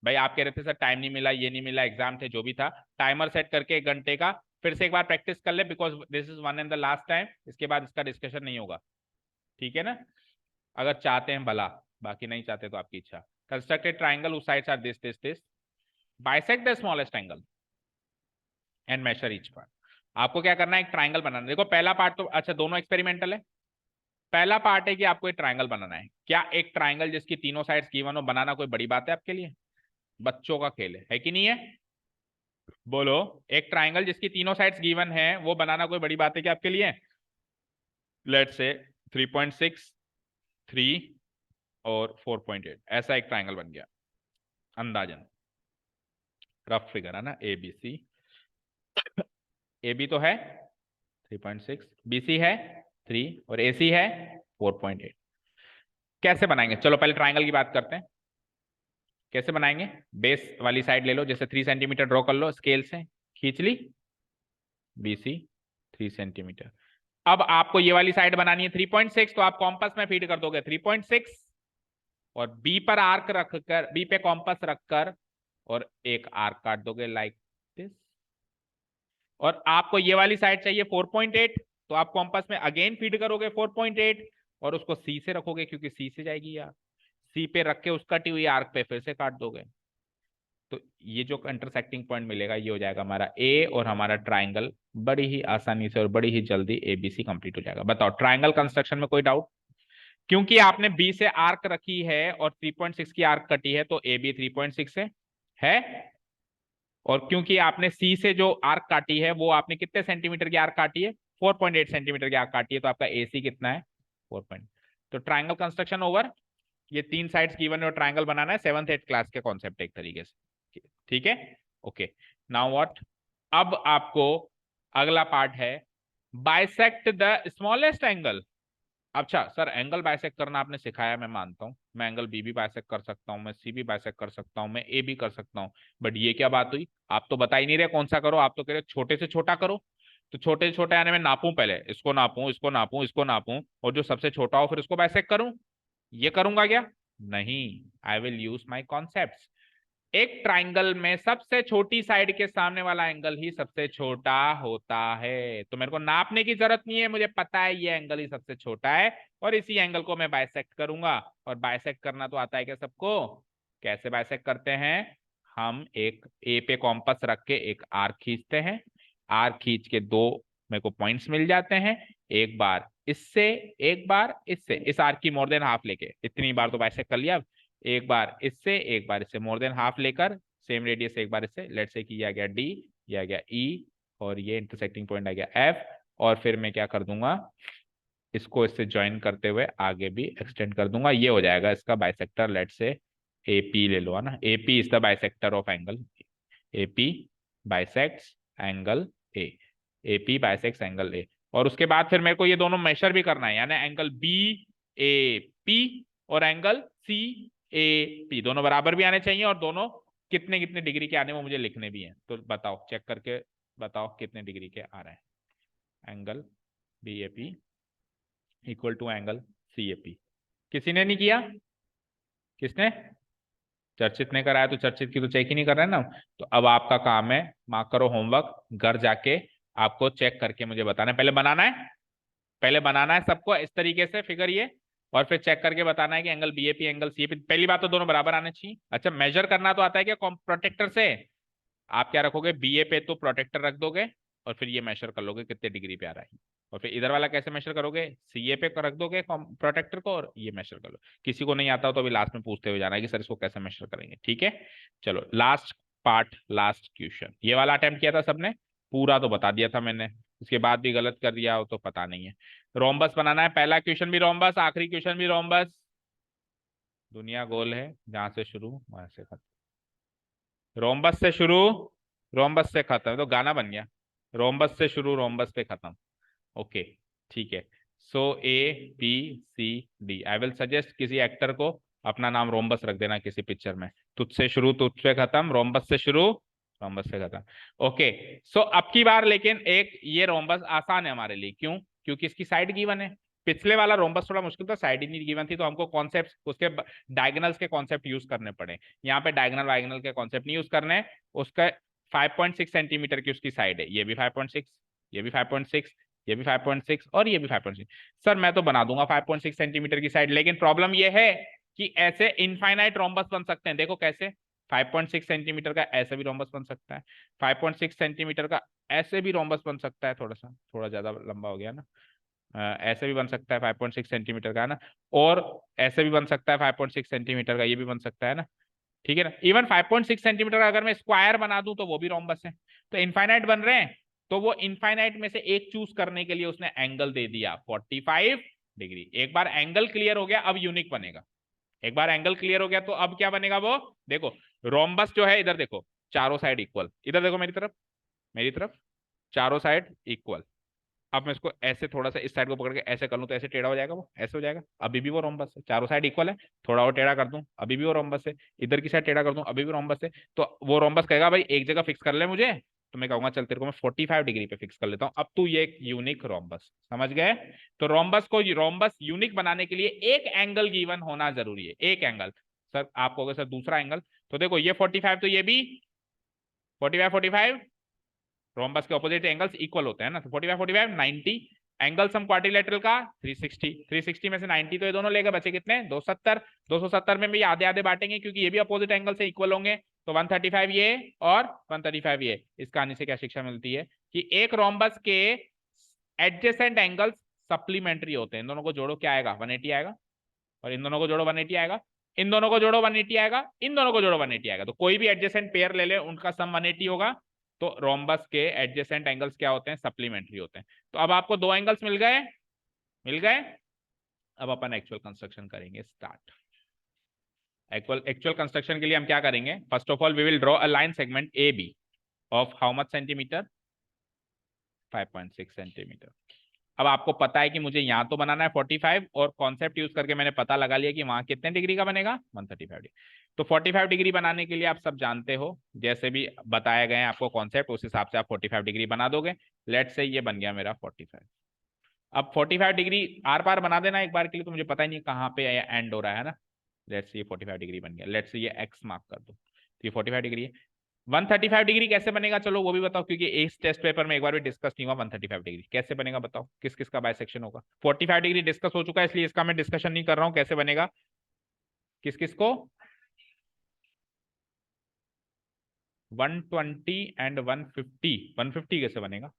भाई आप कह रहे थे सर टाइम नहीं मिला, ये नहीं मिला, एग्जाम थे, जो भी था, टाइमर सेट करके 1 घंटे का फिर से एक बार प्रैक्टिस कर ले, because this is one and the last time, इसके बाद इसका डिस्कशन नहीं होगा। ठीक है ना, अगर चाहते हैं भला, बाकी नहीं चाहते तो आपकी इच्छा। Constructed triangle whose sides are this, bisect the smallest angle and measure each part. आपको क्या करना है, एक ट्राइंगल बनाना। देखो पहला पार्ट तो अच्छा दोनों एक्सपेरिमेंटल है। पहला पार्ट है कि आपको एक ट्राइंगल बनाना है। क्या एक ट्राइंगल जिसकी तीनों साइड्स गिवन हो बनाना कोई बड़ी बात है आपके लिए, बच्चों का खेल है कि नहीं है, बोलो। एक ट्राइंगल जिसकी तीनों साइड्स गिवन है वो बनाना कोई बड़ी बात है क्या आपके लिए। लेट्स से 3.6, 3 और 4.8, ऐसा एक ट्राइंगल बन गया, अंदाजन रफ फिगर है ना, ए बी सी, ए बी तो है 3.6, बी सी है 3 और ए सी है 4.8। कैसे बनाएंगे, चलो पहले ट्राइंगल की बात करते हैं। कैसे बनाएंगे, बेस वाली साइड ले लो, जैसे 3 सेंटीमीटर ड्रॉ कर लो, स्केल से खींच ली, बी सी 3 सेंटीमीटर। अब आपको ये वाली साइड बनानी है 3.6, तो आप कॉम्पस में फीड कर दोगे 3.6 और बी पर आर्क रखकर, बी पे कॉम्पस रखकर और एक आर्क काट दोगे लाइक दिस। और आपको ये वाली साइड चाहिए 4.8, तो आप कॉम्पस में अगेन फीड करोगे 4.8 और उसको सी से रखोगे, क्योंकि सी से जाएगी यार, सी पे रख के उस कटी हुई आर्क पे फिर से काट दोगे, तो ये जो इंटरसेक्टिंग पॉइंट मिलेगा ये हो जाएगा हमारा ए, और हमारा ट्राइंगल बड़ी ही आसानी से और बड़ी ही जल्दी एबीसी कंप्लीट हो जाएगा। बताओ ट्राइंगल कंस्ट्रक्शन में कोई डाउट, क्योंकि आपने बी से आर्क रखी है और 3.6 की आर्क कटी है, तो ए बी 3.6 है। और क्योंकि आपने सी से जो आर्क काटी है वो आपने कितने सेंटीमीटर की आर्क काटी है, 4.8 सेंटीमीटर की आर्क काटी है, तो आपका ए सी कितना है 4. तो ट्राइंगल कंस्ट्रक्शन ओवर। ये 3 साइड्स गिवन है और ट्राइंगल बनाना है, 7th 8th क्लास के कॉन्सेप्ट एक तरीके से। ठीक है, ओके, नाउ व्हाट, अब आपको अगला पार्ट है बाइसेक्ट द स्मॉलेस्ट एंगल। अच्छा सर एंगल बाइसेक्ट करना आपने सिखाया, मैं मानता हूं, मैं एंगल बी भी बाइसेक्ट कर सकता हूं, मैं सी भी बाइसेक्ट कर सकता हूं, मैं ए भी कर सकता हूं, बट ये क्या बात हुई, आप तो बता ही नहीं रहे कौन सा करो, आप तो कह रहे छोटे से छोटा करो। तो छोटे छोटे आने में नापूं, पहले इसको नापूं, इसको नापूं, इसको नापूं, और जो सबसे छोटा हो फिर उसको बाइसेक्ट करूं, ये करूंगा क्या? नहीं, I will use my concept. एक ट्राइंगल में सबसे छोटी साइड के सामने वाला एंगल ही सबसे छोटा होता है, तो मेरे को नापने की जरूरत नहीं है, मुझे पता है ये एंगल ही सबसे छोटा है, और इसी एंगल को मैं बाइसेक्ट करूंगा। और बाइसेक्ट करना तो आता है क्या सबको? कैसे बाइसेक्ट करते हैं? हम एक ए पे कॉम्पस रख के एक आर्क खींचते हैं, आर्क खींच के दो मेरे को पॉइंट्स मिल जाते हैं, एक बार इससे, एक बार इससे, इस आर्क की मोर देन हाफ लेके, इतनी बार तो बाइसेक्ट कर लिया, एक बार इससे, एक बार इससे, मोर देन हाफ लेकर सेम रेडियस से एक बार इससे, लेट्स से कि ये आ गया डी, ये आ गया ई, और ये इंटरसेक्टिंग पॉइंट आ गया एफ, और फिर मैं क्या कर दूंगा, इसको इससे ज्वाइन करते हुए आगे भी एक्सटेंड कर दूंगा, ये हो जाएगा इसका बाइसेक्टर, लेट्स से एपी ले लो, है ना, AP is the bisector of angle, AP bisects angle A, AP bisects angle A. और उसके बाद फिर मेरे को ये दोनों मेजर भी करना है, यानी एंगल बी ए पी और एंगल सी ए पी दोनों बराबर भी आने चाहिए, और दोनों कितने कितने डिग्री के आने वो मुझे लिखने भी हैं। तो बताओ, चेक करके बताओ कितने डिग्री के आ रहे हैं। Angle b a p equal to angle c a p. किसी ने नहीं किया? किसने? चर्चित ने कराया, तो चर्चित की तो चेक ही नहीं कर रहे हैं ना। तो अब आपका काम है, मार्क करो होमवर्क, घर जाके आपको चेक करके मुझे बताना है, पहले बनाना है, पहले बनाना है सबको इस तरीके से फिगर ये, और फिर चेक करके बताना है कि एंगल बीएपी एंगल सीएपी, पहली बात तो दोनों बराबर आने चाहिए। अच्छा, मेजर करना तो आता है क्या प्रोटेक्टर से? आप क्या रखोगे, बीए पे तो प्रोटेक्टर रख दोगे, और फिर ये मेजर कर लोगे कितने डिग्री पे आ रहा है, और फिर इधर वाला कैसे मेजर करोगे, सीए पे रख दोगे प्रोटेक्टर को, और ये मेजर कर लो। किसी को नहीं आता हो तो अभी लास्ट में पूछते हुए जाना है कि सर इसको कैसे मेजर करेंगे, ठीक है। चलो लास्ट पार्ट, लास्ट क्वेश्चन, ये वाला अटेम्प्ट किया था सबने, पूरा तो बता दिया था मैंने, इसके बाद भी गलत कर दिया हो तो पता नहीं है। रोम्बस बनाना है, पहला क्वेश्चन भी रोम्बस, आखिरी क्वेश्चन भी रोम्बस। दुनिया गोल है, जहां से शुरू वहां से खत्म, रोम्बस से शुरू रोम्बस से खत्म, तो गाना बन गया, रोम्बस से शुरू रोम्बस पे खत्म। ओके, ठीक है। So a b c d, I will suggest किसी एक्टर को अपना नाम रोम्बस रख देना किसी पिक्चर में, तुझसे शुरू तुझसे खत्म, रोम्बस से शुरू रोम्बस से खत्म। ओके, सो अब की बार लेकिन एक ये रोम्बस आसान है हमारे लिए, क्यों? क्योंकि इसकी साइड गिवन है। पिछले वाला रोम्बस थोड़ा मुश्किल था, साइड ही नहीं गिवन थी, तो हमको कॉन्सेप्ट उसके डायगनल्स के कॉन्सेप्ट यूज करने पड़े। यहाँ पे डायगनल वायगनल के कॉन्सेप्ट नहीं यूज करने, उसका 5.6 सेंटीमीटर की उसकी साइड है, ये भी 5.6, ये भी 5.6, ये भी 5.6, और ये भी 5.6। सर मैं तो बना दूंगा 5.6 सेंटीमीटर की साइड, लेकिन प्रॉब्लम ये है कि ऐसे इनफाइनाइट रोम्बस बन सकते हैं, देखो कैसे, 5.6 सेंटीमीटर का ऐसे भी रोम्बस बन सकता है, 5.6 सेंटीमीटर का ऐसे भी रोम्बस बन सकता है, थोड़ा ज्यादा लंबा हो गया ना, ऐसे भी बन सकता है 5.6 सेंटीमीटर का, है ना, और ऐसे भी बन सकता है 5.6 सेंटीमीटर का, ये भी बन सकता है ना, ठीक है ना। इवन 5.6 सेंटीमीटर का अगर मैं स्क्वायर बना दूं तो वो भी रोम्बस है। तो इनफाइनाइट बन रहे हैं, तो वो इनफाइनाइट में से एक चूज करने के लिए उसने एंगल दे दिया 45 डिग्री। एक बार एंगल क्लियर हो गया, अब यूनिक बनेगा। एक बार एंगल क्लियर हो गया तो अब क्या बनेगा वो देखो, रोम्बस जो है इधर देखो, चारों साइड इक्वल, इधर देखो मेरी तरफ, मेरी तरफ, चारों साइड इक्वल। अब मैं इसको ऐसे थोड़ा सा इस साइड को पकड़ के ऐसे कर लूं तो ऐसे टेढ़ा हो जाएगा, वो ऐसे हो जाएगा, अभी भी वो रोम्बस है, चारों साइड इक्वल है। थोड़ा और टेढ़ा कर दूं, अभी भी वो रोम्बस है। इधर की साइड टेढ़ा कर दूं, अभी भी रोम्बस है। तो वो रोम्बस कहेगा भाई एक जगह फिक्स कर ले मुझे, तो मैं कहूंगा चल तेरे को मैं 45 डिग्री पे फिक्स कर लेता हूं, अब तू ये एक यूनिक रोम्बस, समझ गए। तो रोम्बस को रोम्बस यूनिक बनाने के लिए एक एंगल गिवन होना जरूरी है, एक एंगल। सर आप कहोगे सर दूसरा एंगल, तो देखो ये 45, तो ये भी 45 45, रोम्बस के ऑपोजिट एंगल्स इक्वल होते हैं ना, तो 45 45 90, एंगल सम क्वाड्रिलेटरल का 360, 360 में से 90 तो ये दोनों लेकर बचे कितने, 270, 270 में भी आधे आधे बांटेंगे क्योंकि ये भी अपोजिट एंगल से इक्वल होंगे, तो 135 ये और 135 ये। इस कहानी से क्या शिक्षा मिलती है कि एक रोम्बस के एडजेसेंट एंगल्स सप्लीमेंट्री होते हैं, इन दोनों को जोड़ो क्या आएगा, 180 आएगा, और इन दोनों को जोड़ो 180 आएगा, इन दोनों को जोड़ो 180 आएगा, इन दोनों को जोड़ो 180 आएगा। तो कोई भी एडजेसेंट पेयर ले ले उनका सम 180 होगा। तो रोम्बस के एडजेसेंट एंगल्स क्या होते हैं, सप्लीमेंट्री होते हैं। तो अब आपको दो एंगल्स मिल गए, मिल गए। अब अपन एक्चुअल कंस्ट्रक्शन करेंगे स्टार्ट। एक्चुअल कंस्ट्रक्शन के लिए हम क्या करेंगे, first of all we will draw a line segment a b of how much centimetre, 5.6 centimetre. अब आपको पता है कि मुझे यहाँ तो बनाना है 45 और कॉन्सेप्ट यूज करके मैंने पता लगा लिया कि वहां कितने डिग्री का बनेगा 135 डिग्री। तो 45 डिग्री बनाने के लिए आप सब जानते हो, जैसे भी बताया गया है आपको कॉन्सेप्ट, उस हिसाब से आप 45 डिग्री बना दोगे। लेट से ये बन गया मेरा 45। अब 45 डिग्री आर पार बना देना एक बार के लिए, तो मुझे पता ही नहीं कहाँ पे एंड हो रहा है ना। लेट्स से ये 45 डिग्री बन गया, लेट्स से ये एक्स मार्क कर दो, तो ये 45 डिग्री है। 135 डिग्री कैसे बनेगा, चलो वो भी बताओ, क्योंकि इस टेस्ट पेपर में एक बार भी डिस्कस नहीं हुआ 135 डिग्री कैसे बनेगा, बताओ किस किस का बाइसेक्शन होगा। 45 डिग्री डिस्कस हो चुका है, इसलिए इसका मैं डिस्कशन नहीं कर रहा हूं, कैसे बनेगा किस किस को। 120 एंड 150, 150 कैसे बनेगा,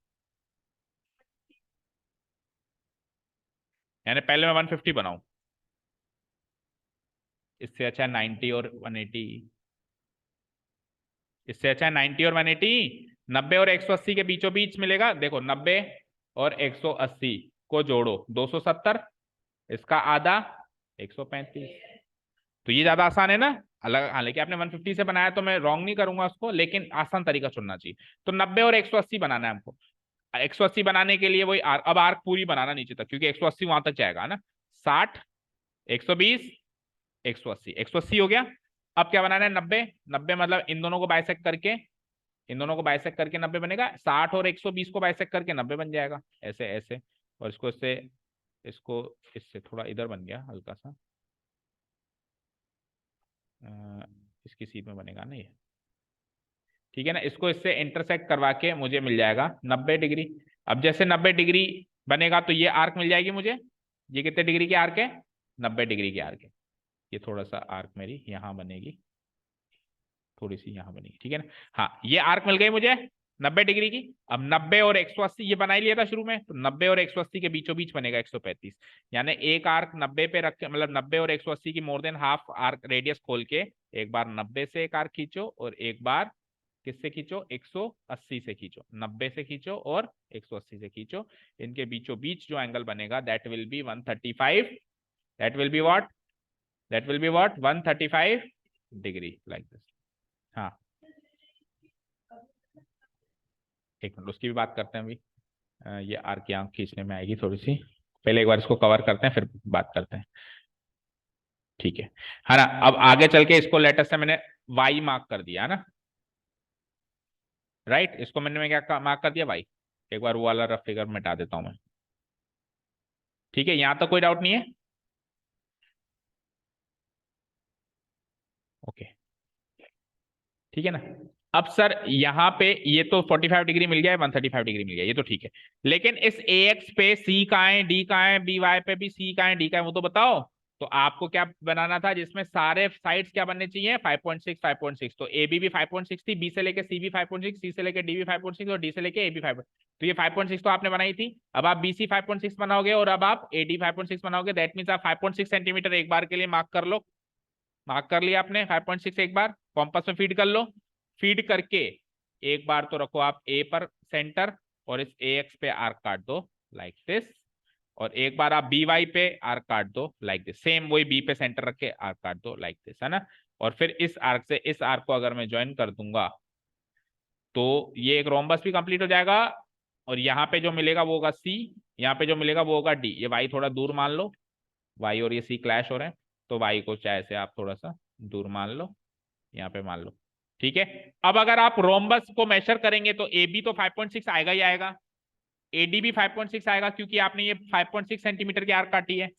यानी पहले मैं 150 बनाऊं, इससे अच्छा 90 और 180, इससे अच्छा 90 और 180, 90 और 180 के बीचों बीच मिलेगा, देखो 90 और 180 को जोड़ो 270, इसका आधा 135। तो ये ज्यादा आसान है ना, अलग, हालांकि आपने 150 से बनाया तो मैं रॉन्ग नहीं करूंगा उसको, लेकिन आसान तरीका चुनना चाहिए। तो 90 और 180 बनाना है हमको। 180 बनाने के लिए वही आर्क, अब आर्क पूरी बनाना नीचे तक, क्योंकि 180 वहां तक जाएगा ना। 60, 120, 180, 180 हो गया। अब क्या बनाना है, 90, 90 मतलब इन दोनों को बाइसेक्ट करके, इन दोनों को बाइसेक्ट करके 90 बनेगा। 60 और 120 को बाइसेक्ट करके 90 बन जाएगा, ऐसे ऐसे। और इसको इससे, इसको इससे थोड़ा इधर बन गया हल्का सा, इसकी सीध में बनेगा ना ये, ठीक है ना। इसको इससे इंटरसेक्ट करवा के मुझे मिल जाएगा 90 डिग्री। अब जैसे 90 डिग्री बनेगा तो ये आर्क मिल जाएगी मुझे। ये कितने डिग्री की आर्क है, 90 डिग्री की आर्क है। ये थोड़ा सा आर्क मेरी यहाँ बनेगी, थोड़ी सी यहाँ बनेगी, ठीक है ना। हाँ ये आर्क मिल गई मुझे 90 डिग्री की। अब 90 और 180 ये बना ही लिया था शुरू में, तो 90 और 180 के बीचों बीच बनेगा 135। यानी एक आर्क 90 पे रख के, मतलब 90 और 180 की more than half arc radius खोल के, एक बार 90 से एक आर्क खींचो और एक बार किससे खींचो, 180 से खींचो। 90 से खींचो और 180 से खींचो, इनके बीचों बीच जो एंगल बनेगा that will be 135, that will be what, that will be what 135 degree, like this. हाँ एक मिनट, उसकी भी बात करते हैं अभी। ये आर की आंख खींचने में आएगी थोड़ी सी, पहले एक बार इसको कवर करते हैं फिर बात करते हैं, ठीक है ना। अब आगे चल के इसको लेटर से मैंने वाई मार्क कर दिया है ना, राइट। इसको मैंने क्या मार्क कर दिया, वाई। एक बार वो वाला रफ फिगर मिटा देता हूं मैं, ठीक है। यहां तक कोई डाउट नहीं है, ओके, ठीक है ना। अब सर यहाँ पे ये तो 45 डिग्री मिल गया है, 135 डिग्री मिल गया, ये तो ठीक है। लेकिन इस ए एक्स पे सी कहाँ है, डी कहाँ है, बी वाई पे भी सी कहाँ है, डी कहाँ है, वो तो बताओ। तो आपको क्या बनाना था, जिसमें सारे साइड्स क्या बनने चाहिए, 5.6 5.6। तो ए बी भी 5.6 थी, बी से लेके सी भी 5.6, सी से लेके डी भी 5.6 और डी से लेके ए भी 5। तो ये 5.6 तो आपने बनाई थी। अब आप बी सी 5.6 बनाओगे और अब आप ए डी 5.6 बनाओगे, दैट मीन्स आप 5.6 सेंटीमीटर एक बार के लिए मार्क कर लो। मार्क कर लिया आपने 5.6 एक बार, कॉम्पास में फीड कर लो। फीड करके एक बार तो रखो आप ए पर सेंटर, और इस ए एक्स पे आर्क काट दो लाइक दिस। और एक बार आप बी वाई पे आर्क काट दो लाइक दिस, सेम वही बी पे सेंटर रख के आर्क काट दो लाइक दिस, है ना। और फिर इस आर्क से इस आर्क को अगर मैं ज्वाइन कर दूंगा तो ये एक रोम्बस भी कंप्लीट हो जाएगा। और यहाँ पे जो मिलेगा वो होगा सी, यहाँ पे जो मिलेगा वो होगा डी। ये वाई थोड़ा दूर मान लो, वाई और ये सी क्लैश हो रहे हैं, तो वाई को चाहे से आप थोड़ा सा दूर मान लो, यहाँ पे मान लो, ठीक है। अब अगर आप रोम्बस को मेजर करेंगे तो ए बी तो 5.6 आएगा ही आएगा, एडी भी 5.6 आएगा क्योंकि आपने ये 5.6 सेंटीमीटर की आर्क काटी है।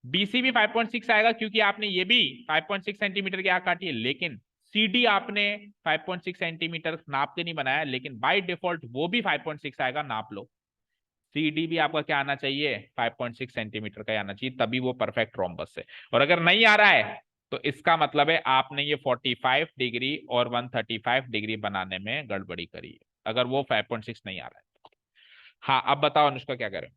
बीसी भी 5.6 आएगा क्योंकि आपने ये भी 5.6 सेंटीमीटर की आर्क काटी है। लेकिन सीडी आपने 5.6 सेंटीमीटर नाप के नहीं बनाया, लेकिन बाय डिफॉल्ट वो भी 5.6 आएगा, नाप लो। सीडी भी आपका क्या आना चाहिए, 5.6 सेंटीमीटर का आना चाहिए, तभी वो परफेक्ट रोम्बस है। और अगर नहीं आ रहा है तो इसका मतलब है आपने ये 45 डिग्री और 135 डिग्री बनाने में गड़बड़ी करी है, अगर वो 5.6 नहीं आ रहा है। हाँ अब बताओ अनुष्का क्या करें।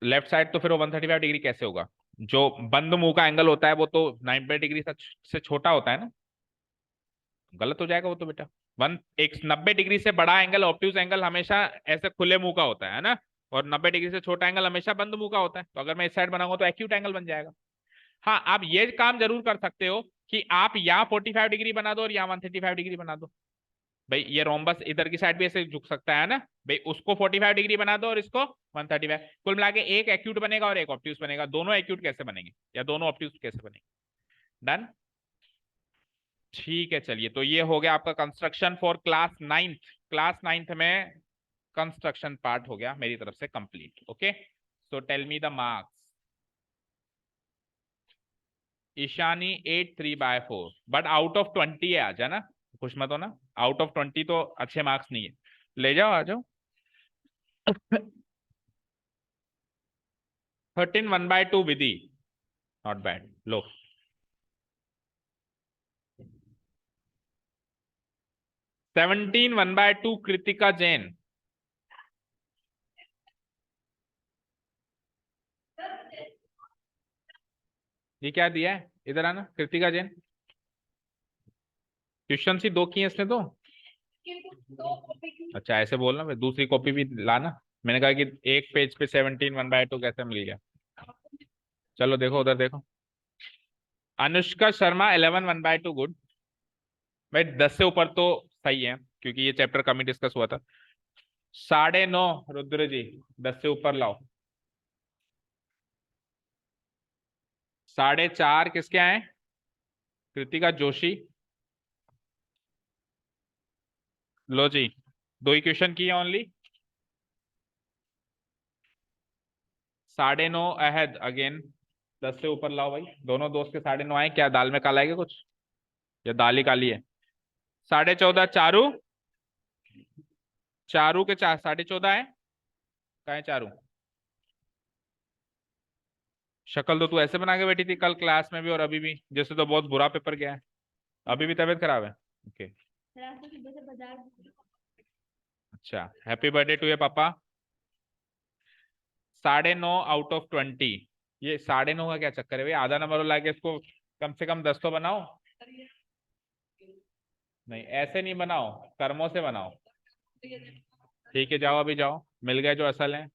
लेफ्ट साइड तो फिर वो 135 डिग्री कैसे होगा, जो बंद मुंह का एंगल होता है वो तो 90 डिग्री से छोटा होता है ना, गलत हो जाएगा वो तो बेटा। वन एक 90 डिग्री से बड़ा एंगल, ऑब्ट्यूज एंगल हमेशा ऐसे खुले मुंह का होता है ना, और 90 डिग्री से छोटा एंगल हमेशा बंद मुंह का होता है। तो अगर मैं इस साइड बनाऊंगा तो एक्यूट एंगल बन जाएगा। हाँ आप ये काम जरूर कर सकते हो कि आप या 45 डिग्री बना दो और या 135 डिग्री बना दो। भाई ये रोम्बस इधर की साइड भी ऐसे झुक सकता है ना, भाई उसको 45 डिग्री बना दो और इसको 135। कुल मिला के एक एक्यूट बनेगा और एक ऑब्ट्यूस बनेगा। दोनों एक्यूट कैसे बनेंगे या दोनों ऑब्ट्यूस कैसे बनेंगे? डन। ठीक है चलिए, तो ये हो गया आपका construction for class 9th। Class 9th में कंस्ट्रक्शन पार्ट हो गया मेरी तरफ से complete. Okay, so tell me the marks. Ishani 8 3/4, but out of 20 है आज, है ना? खुश मत हो ना, आउट ऑफ 20 तो अच्छे मार्क्स नहीं है। ले जाओ, आ जाओ। 13 1/2 विधि, नॉट बैड। लो 17 1/2 कृतिका जैन। ये क्या दिया है? इधर आना कृतिका जैन। क्वेश्चन सी दो की है इसने तो। अच्छा ऐसे बोलना, फिर दूसरी कॉपी भी लाना। मैंने कहा कि एक पेज पे 17 1/2 कैसे मिल गया। चलो देखो उधर देखो। अनुष्का शर्मा 11 1/2 गुड। भाई 10 से ऊपर तो सही है क्योंकि ये चैप्टर कम ही डिस्कस हुआ था। 9.5 रुद्र जी, 10 से ऊपर लाओ। 4.5 किसके आए? कृतिका जोशी। लो जी, दो ही क्वेश्चन किए ओनली। 9.5 अहद अगेन। 10 से ऊपर लाओ भाई। दोनों दोस्त के 9.5 आए। क्या दाल में काला है क्या कुछ, या दाल ही काली है? 14.5 चारू। चारू के 14.5 है। कहा है चारू? शक्ल तो तू ऐसे बना के बैठी थी कल क्लास में भी और अभी भी, जैसे तो बहुत बुरा पेपर गया है। अभी भी तबीयत खराब है? ओके। अच्छा, हैप्पी बर्थडे टू योर पापा। 9.5 आउट ऑफ 20। ये 9.5 का क्या चक्कर है भाई? आधा नंबर ला के इसको कम से कम 10 तो बनाओ। नहीं ऐसे नहीं बनाओ, कर्मों से बनाओ। ठीक है जाओ, अभी जाओ, मिल गए जो असल है।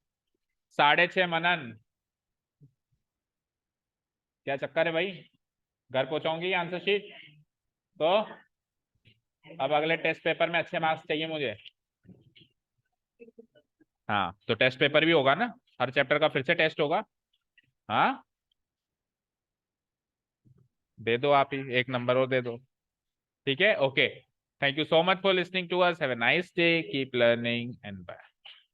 6.5 मनन। क्या चक्कर है भाई? घर पहुंचाऊंगी आंसर शीट तो? अब अगले टेस्ट पेपर में अच्छे मार्क्स चाहिए मुझे। हाँ तो टेस्ट पेपर भी होगा ना, हर चैप्टर का फिर से टेस्ट होगा। हाँ दे दो आप ही एक नंबर और दे दो। ठीक है okay. Thank you so much for listening to us. Have a nice day, keep learning and bye.